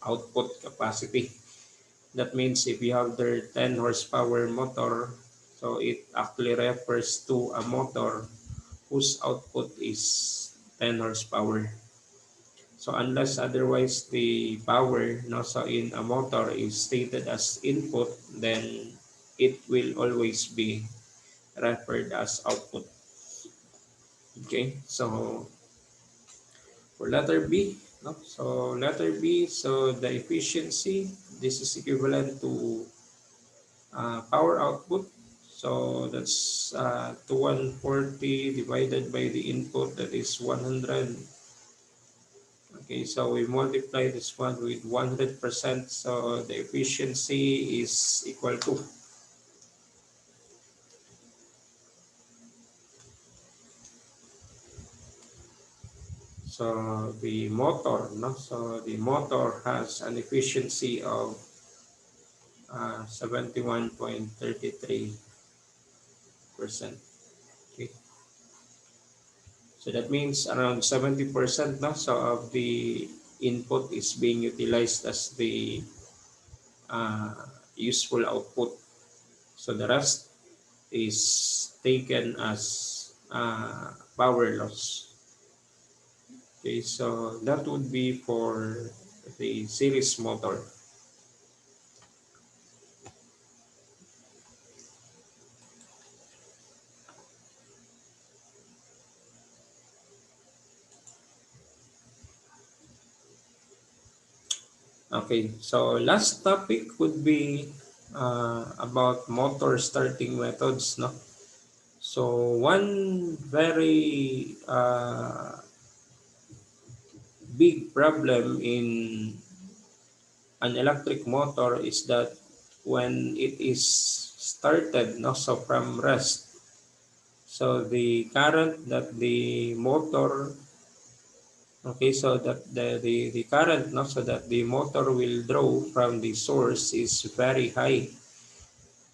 output capacity. That means if you have the 10 horsepower motor, so it actually refers to a motor whose output is 10 horsepower. So unless otherwise the power, no, so in a motor is stated as input, then it will always be referred as output. Okay, so for letter B, no, so letter B, so the efficiency, this is equivalent to power output. So that's 140 divided by the input, that is 100. Okay, so we multiply this one with 100%. So the efficiency is equal to, so the motor, no? So the motor has an efficiency of 71.33%. Okay. So that means around 70%, no? So of the input is being utilized as the uh, useful output. So the rest is taken as power loss. Okay, so that would be for the series motor. Okay, so last topic would be about motor starting methods, no? So one very big problem in an electric motor is that when it is started, no, so from rest, so the current that the motor, okay, so that the current, no, so that the motor will draw from the source is very high.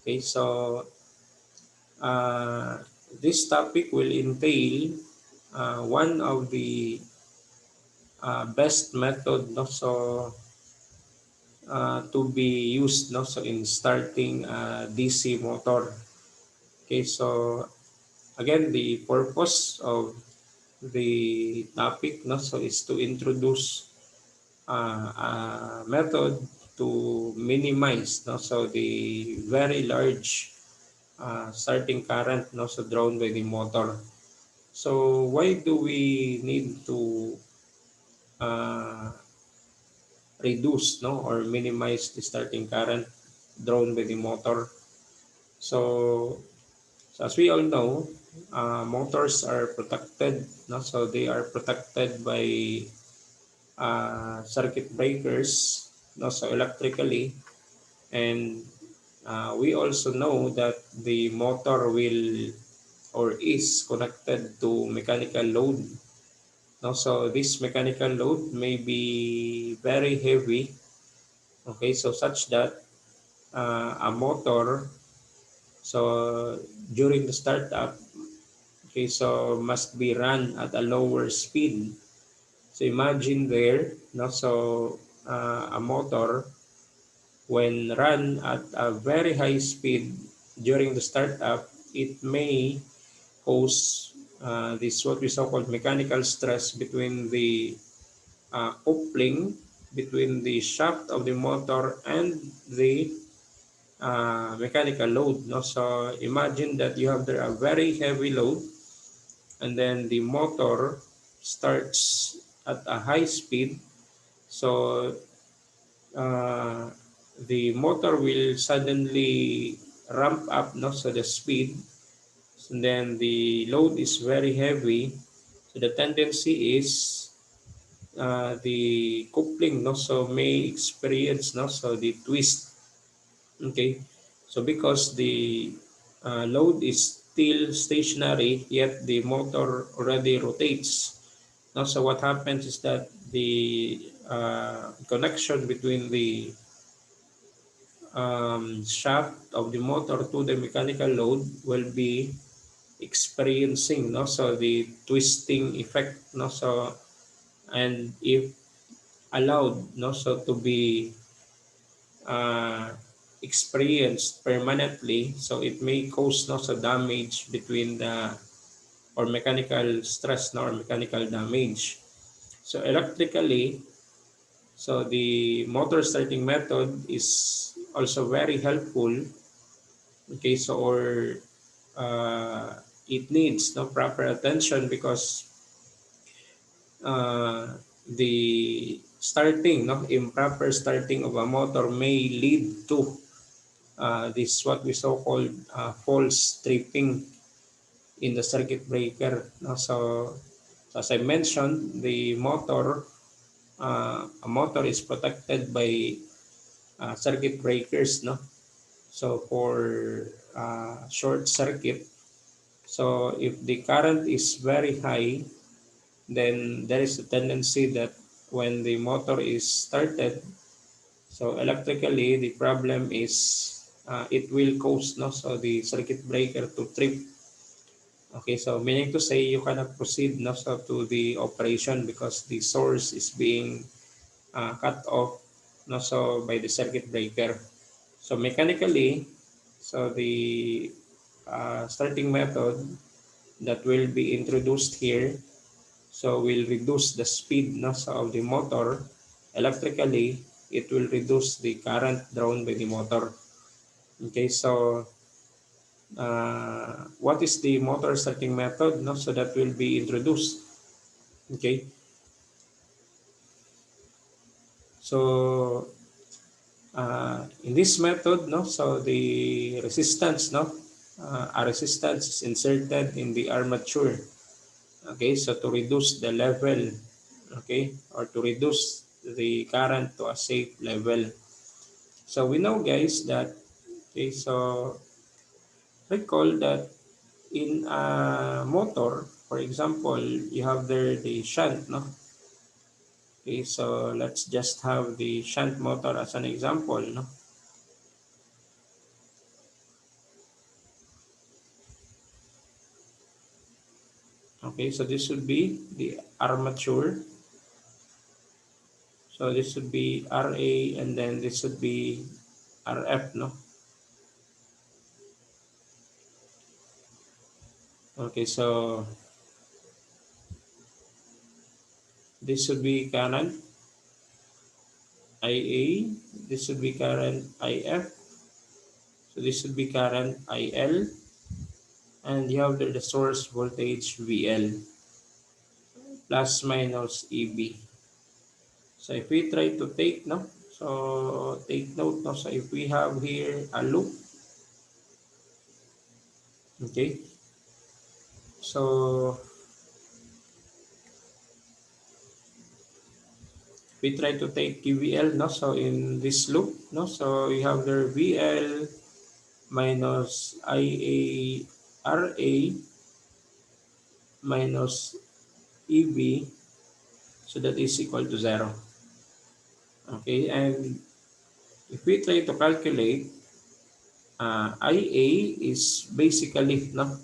Okay, so uh, this topic will entail one of the best method, no, so to be used, no, so in starting a DC motor. Okay, so again, the purpose of the topic, no, so is to introduce a method to minimize, no, so the very large starting current, no, so drawn by the motor. So why do we need to uh, reduce, no, or minimize the starting current drawn by the motor? So, so as we all know, motors are protected, no, so they are protected by circuit breakers, no, so electrically, and we also know that the motor will or is connected to mechanical load. No, so this mechanical load may be very heavy. Okay, so such that a motor, so during the startup, okay, so must be run at a lower speed. So imagine there, no, so a motor when run at a very high speed during the startup, it may cause this what we so called mechanical stress between the coupling between the shaft of the motor and the mechanical load. No? So imagine that you have there a very heavy load and then the motor starts at a high speed. So uh, the motor will suddenly ramp up, no, so the speed, and then the load is very heavy, so the tendency is the coupling, no, so may experience, no, so the twist. Okay, so because the load is still stationary yet the motor already rotates, no, so what happens is that the connection between the shaft of the motor to the mechanical load will be experiencing, no, so the twisting effect, no, so and if allowed, no, so to be uh, experienced permanently, so it may cause, no, so damage between the or mechanical stress, no, or mechanical damage. So electrically, so the motor starting method is also very helpful. Okay, so or it needs no proper attention because uh, the starting, no, improper starting of a motor may lead to this what we so called false tripping in the circuit breaker. No? So as I mentioned, the motor, a motor is protected by circuit breakers. No, so for short circuit, so if the current is very high, then there is a tendency that when the motor is started, so electrically the problem is it will cause, no, so the circuit breaker to trip. Okay, so meaning to say you cannot proceed, no, so to the operation because the source is being cut off, no, so by the circuit breaker. So mechanically, so the starting method that will be introduced here, so will reduce the speed, no, so of the motor, electrically, it will reduce the current drawn by the motor. Okay, so what is the motor starting method? No, so that will be introduced. Okay, so in this method, no, so the resistance, no, a resistance is inserted in the armature. Okay, so to reduce the level, okay, or to reduce the current to a safe level. So we know, guys, that okay, so recall that in a motor, for example, you have there the shunt, no? Okay, so let's just have the shunt motor as an example, no? Okay, so this would be the armature. So this would be RA, and then this would be RF, no? Okay, so this would be current IA, this would be current IF, so this would be current IL, and you have the source voltage VL plus minus EB. So if we try to take, no, so take note, no, so if we have here a loop, okay, so we try to take KVL, no, so in this loop, no, so you have there VL minus IARA minus EB, so that is equal to 0. Okay, and if we try to calculate, IA is basically, no,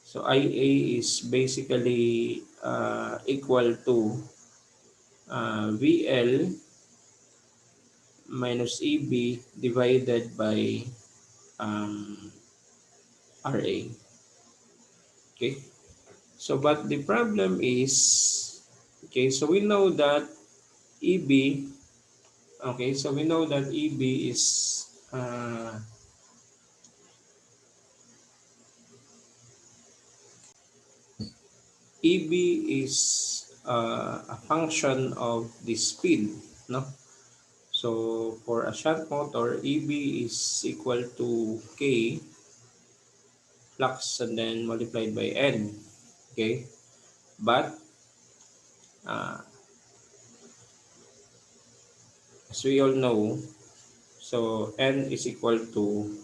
so IA is basically equal to VL minus EB divided by um, RA. Okay, so but the problem is, okay, so we know that EB, okay, so we know that EB is EB is a function of the speed, no? So for a shunt motor, EB is equal to K flux and then multiplied by N. Okay, but uh, as we all know, so N is equal to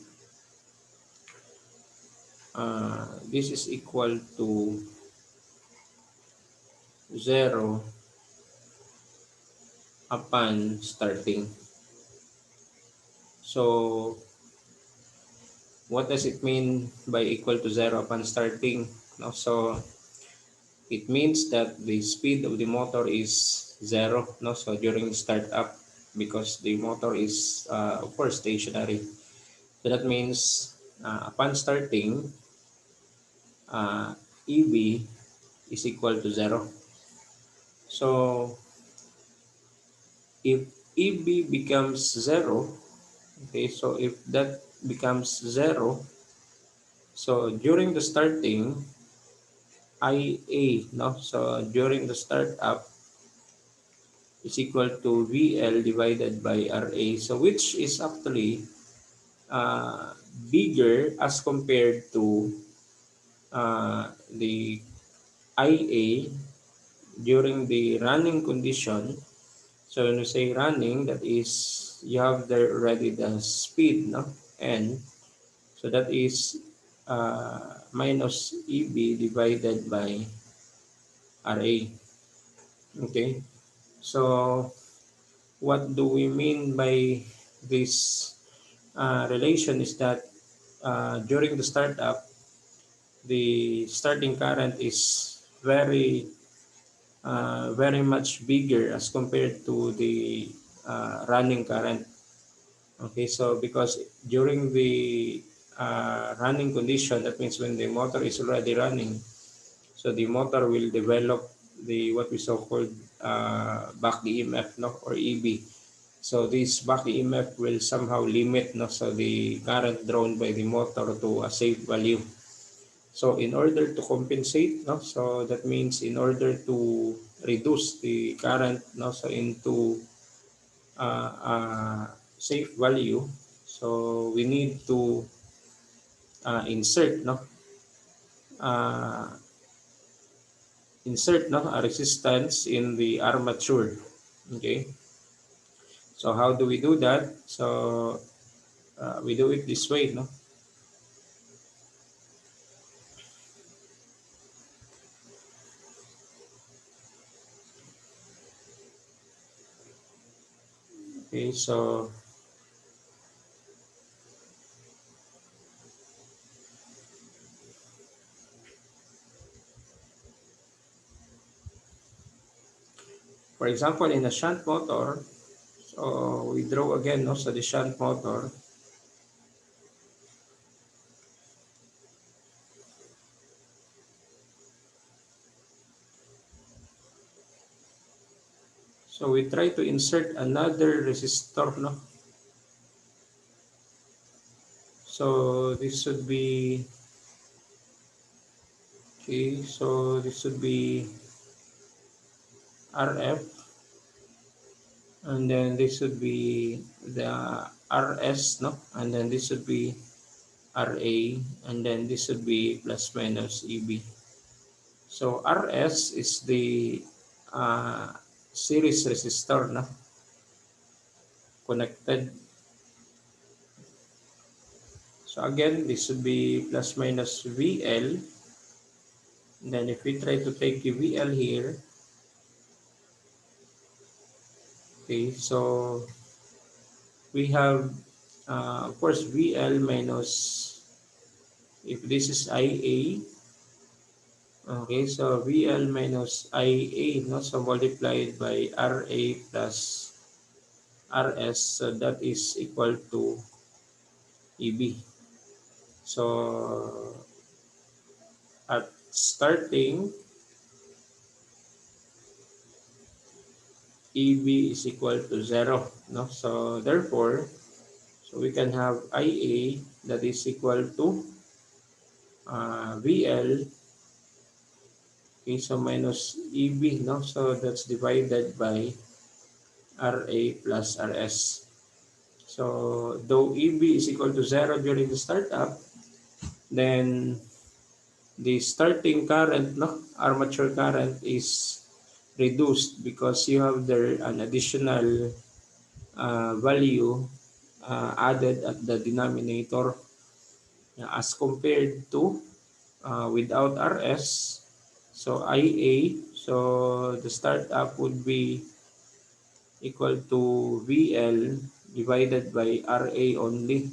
this is equal to 0 upon starting. So what does it mean by equal to 0 upon starting? No, so it means that the speed of the motor is 0, no, so during the startup, because the motor is of course stationary. So that means upon starting, EB is equal to 0. So if EB becomes 0, okay, so if that becomes 0, so during the starting, IA, no, so during the startup is equal to VL divided by RA, so which is actually bigger as compared to the IA during the running condition. So when you say running, that is you have there already the speed, no, N. So that is minus EB divided by RA. Okay. So what do we mean by this relation is that during the startup, the starting current is very much bigger as compared to the running current. Okay, so because during the running condition, that means when the motor is already running, so the motor will develop the what we so called back EMF, no, or EB. So this back EMF will somehow limit, no, so the current drawn by the motor to a safe value. So in order to compensate, no, so that means in order to reduce the current, no, so into a safe value, so we need to insert, no, uh, a resistance in the armature. Okay, so how do we do that? So we do it this way, no. Okay, so for example, in a shunt motor, so we draw again, no, so the shunt motor. So we try to insert another resistor, no. So this should be, okay, so this should be RF, and then this should be the RS, no, and then this should be RA, and then this should be plus minus EB. So RS is the uh, series resistor, no, connected. So again, this should be plus minus VL. And then if we try to take the VL here, okay, so we have, of course, VL minus, if this is IA, okay, so VL minus IA, no, so multiplied by RA plus RS, so that is equal to EB. So at starting, EB is equal to 0, no, so therefore, so we can have IA that is equal to VL, okay, so minus EB, no, so that's divided by RA plus RS. So though EB is equal to 0 during the startup, then the starting current, no, armature current is reduced because you have there an additional value added at the denominator as compared to without RS. So IA, so the startup would be equal to VL divided by RA only.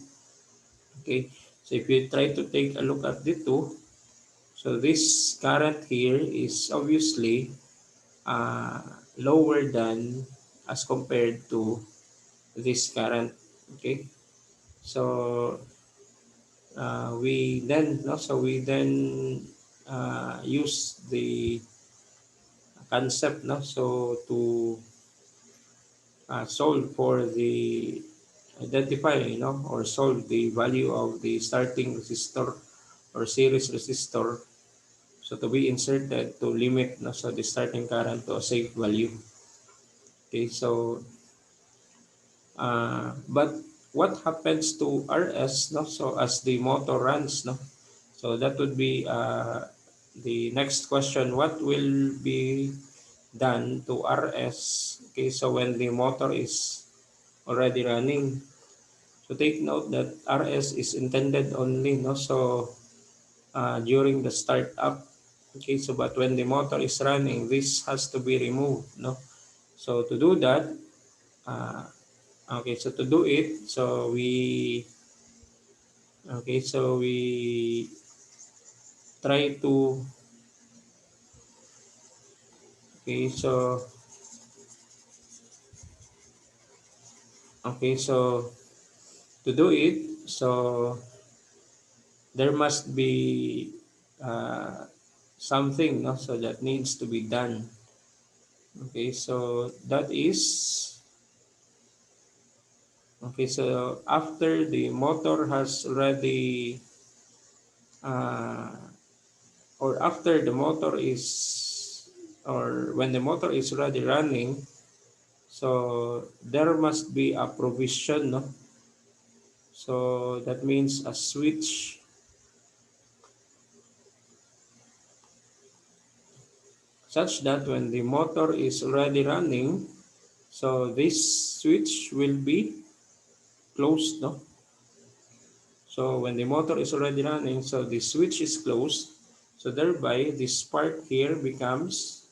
Okay, so if you try to take a look at the two, so this current here is obviously uh, lower than as compared to this current. Okay, so we then, no, so we then use the concept, no, so to solve for the identify, or solve the value of the starting resistor or series resistor, so to be inserted to limit, no, so the starting current to a safe value. Okay, so but what happens to RS, no, so as the motor runs, no, so that would be the next question. What will be done to RS, okay, so when the motor is already running? So take note that RS is intended only, no, so during the startup. Okay, so but when the motor is running, this has to be removed, no. So to do that, uh, okay, so to do it, so we, okay, so we try to, okay, so, okay, so to do it, so there must be something, no, so that needs to be done. Okay, so that is okay. So after the motor has already uh, or after the motor is or when the motor is already running, so there must be a provision, no? So that means a switch such that when the motor is already running, so this switch will be closed, no? So when the motor is already running, so the switch is closed. So thereby this part here becomes,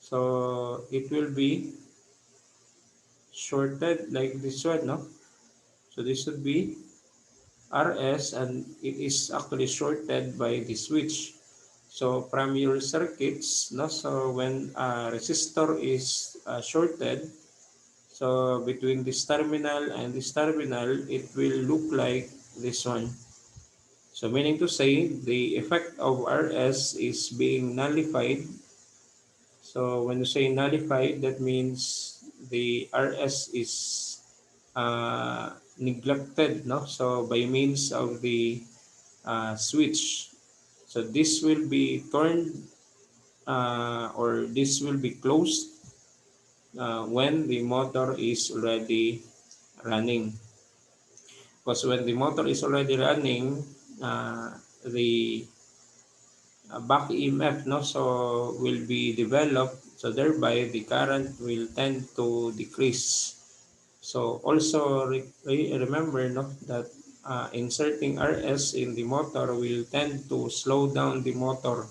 so it will be shorted like this one, no? So this would be RS and it is actually shorted by the switch. So from your circuits, no? So when a resistor is shorted, so between this terminal and this terminal, it will look like this one. So meaning to say, the effect of RS is being nullified. So when you say nullified, that means the RS is neglected, no? So by means of the switch. So this will be turned or this will be closed when the motor is already running. Because when the motor is already running, the back EMF, no, so will be developed, so thereby the current will tend to decrease. So also remember, no, that inserting RS in the motor will tend to slow down the motor,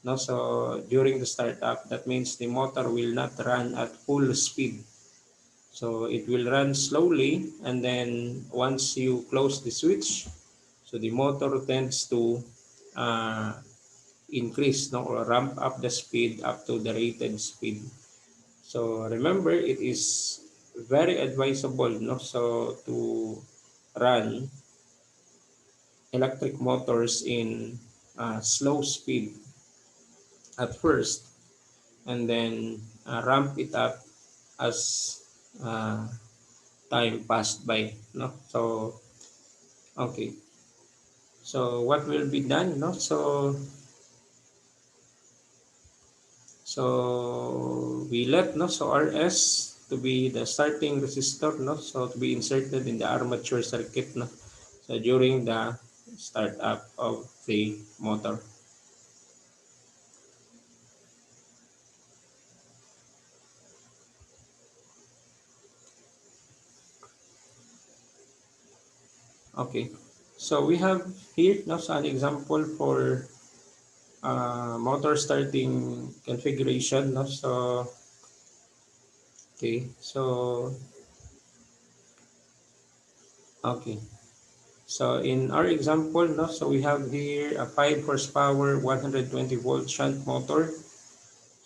no. So during the startup, that means the motor will not run at full speed, so it will run slowly, and then once you close the switch, so the motor tends to uh, increase, no, or ramp up the speed up to the rated speed. So remember, it is very advisable, no, so to run electric motors in slow speed at first, and then ramp it up as uh, time passed by, no. So okay, so what will be done, no? So we let, no, so RS to be the starting resistor, no, so to be inserted in the armature circuit, no, so during the startup of the motor. Okay, so we have here, no, so an example for motor starting configuration, no. So okay, so okay, so in our example, no, so we have here a 5 horsepower 120 volt shunt motor.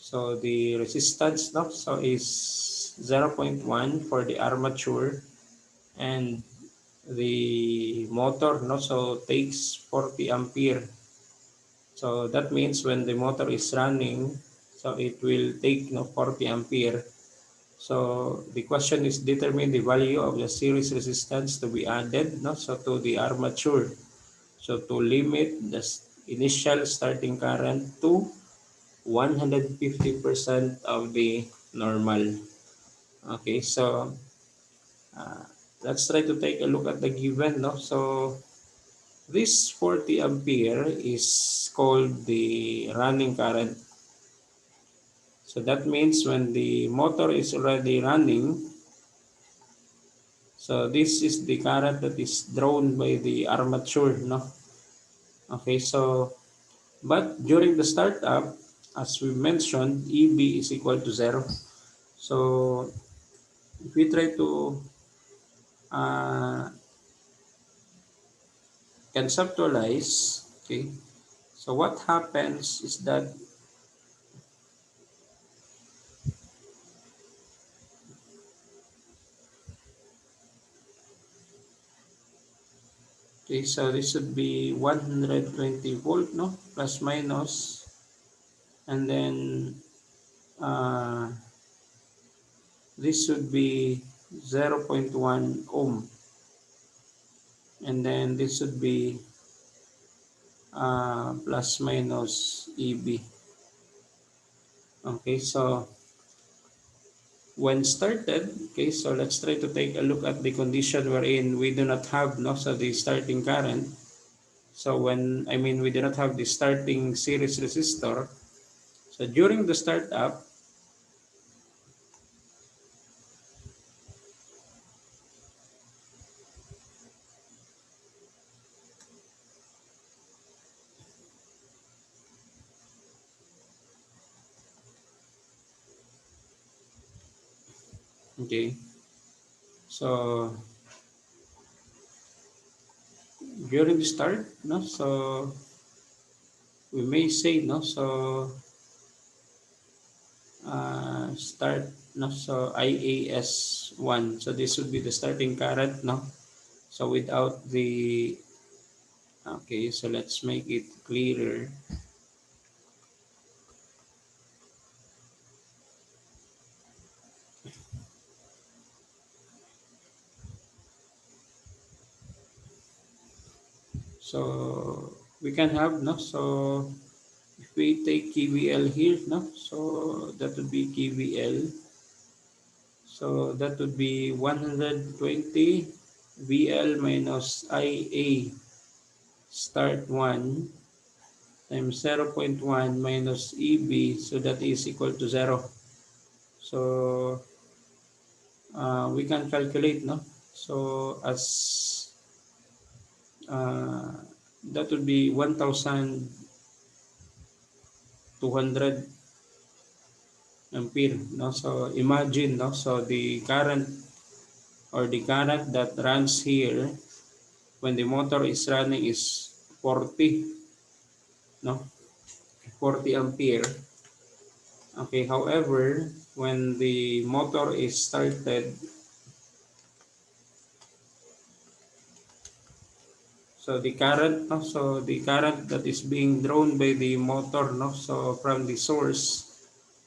So the resistance, no, so is 0.1 for the armature, and the motor, no, so takes 40 ampere. So that means when the motor is running, so it will take, no, 40 ampere. So the question is determine the value of the series resistance to be added, no, so to the armature. So to limit the initial starting current to 150% of the normal. Okay, so uh, let's try to take a look at the given, no? So this 40 ampere is called the running current. So that means when the motor is already running, so this is the current that is drawn by the armature, no? Okay, so but during the startup, as we mentioned, EB is equal to 0. So if we try to uh, conceptualize, okay, so what happens is that, okay, so this should be 120 volt, no, plus minus, and then uh, this should be 0.1 ohm, and then this should be plus minus EB. Okay, so when started, okay, so let's try to take a look at the condition wherein we do not have no, so the starting current. So when, I mean, we do not have the starting series resistor. So during the startup, okay, so during the start, no, so we may say, no, so start, no, so IAS1. So this would be the starting current, no. So without the, okay, so let's make it clearer. So we can have, no, so if we take KVL here, no, so that would be KVL. So that would be 120 VL minus IA start 1 times 0.1 minus EB, so that is equal to 0. So we can calculate, no? So as uh, that would be 1,200 ampere, no? So imagine, no? So the current or the current that runs here when the motor is running is 40, no? 40 ampere. Okay, however, when the motor is started, so the current, no, so the current that is being drawn by the motor, no, so from the source,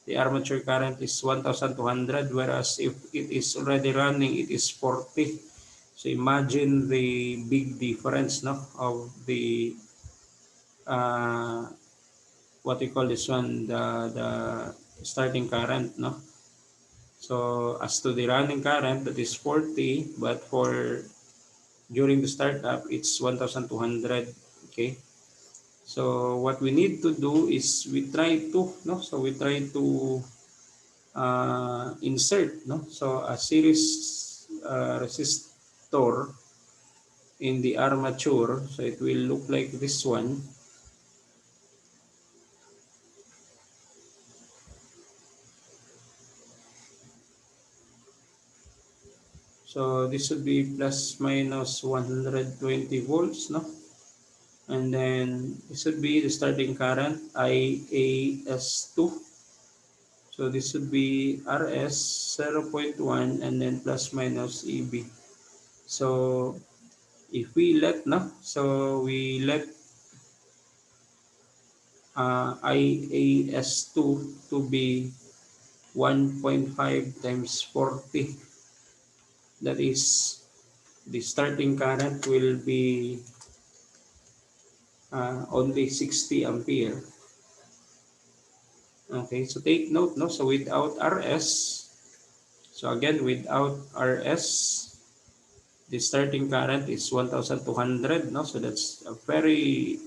the armature current is 1,200, whereas if it is already running, it is 40. So imagine the big difference, no, of the uh, what we call this one, the starting current, no. So as to the running current, that is 40, but for during the startup, it's 1,200. Okay. So what we need to do is we try to, no, so we try to insert, no, so a series resistor in the armature. So it will look like this one. So this would be plus minus 120 volts, no, and then this would be the starting current IAS2. So this would be RS 0.1 and then plus minus EB. So if we let, no, so we let IAS2 to be 1.5 times 40. That is, the starting current will be only 60 ampere. Okay, so take note, no, so without RS, so again, without RS, the starting current is 1,200, no, so that's a very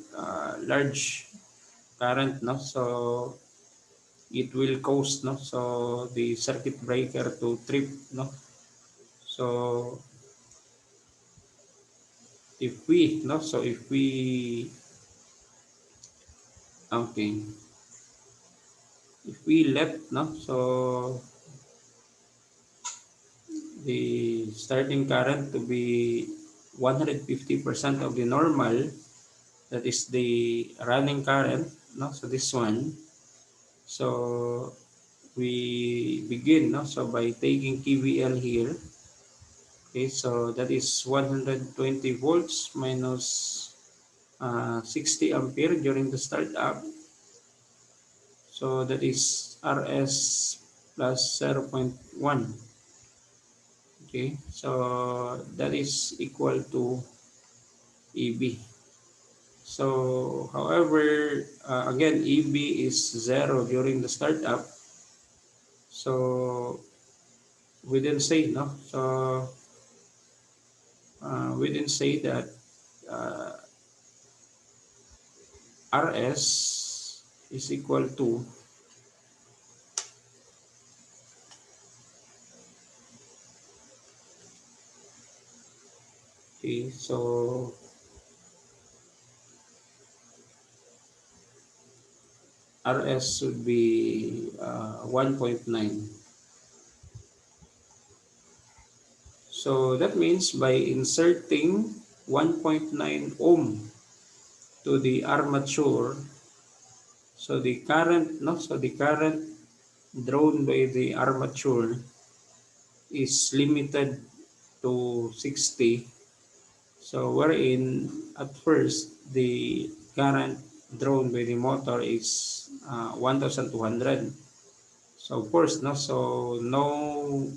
large current, no, so it will cause, no, so the circuit breaker to trip, no. So if we, no, so if we, okay, if we let, no, so the starting current to be 150% of the normal, that is the running current, no, so this one. So we begin, no, so by taking KVL here. Okay, so that is 120 volts minus 60 ampere during the startup. So that is RS plus 0.1. Okay, so that is equal to EB. So, however, again, EB is 0 during the startup. So, we didn't say, no? So, we didn't say that uh, RS is equal to, okay, so RS should be 1.9. So that means by inserting 1.9 ohm to the armature, so the current, no, so the current drawn by the armature is limited to 60. So wherein at first the current drawn by the motor is 1,200. So of course, no, so no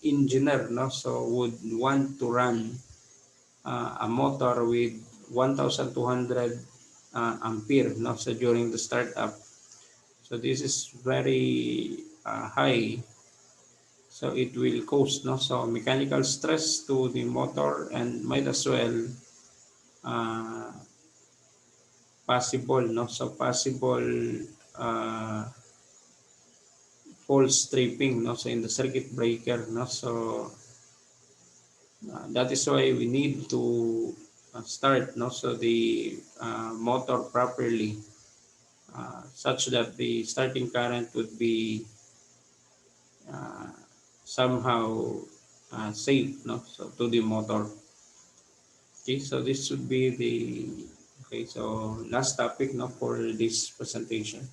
engineer, no, so would want to run a motor with 1,200 ampere, no, so during the startup. So this is very high. So it will cause, no, so mechanical stress to the motor and might as well uh, possible, no, so possible uh, false tripping, no, so in the circuit breaker, no, so that is why we need to start, no, so the motor properly, such that the starting current would be uh, somehow safe, no, so to the motor. Okay, so this should be the, okay, so last topic, no, for this presentation.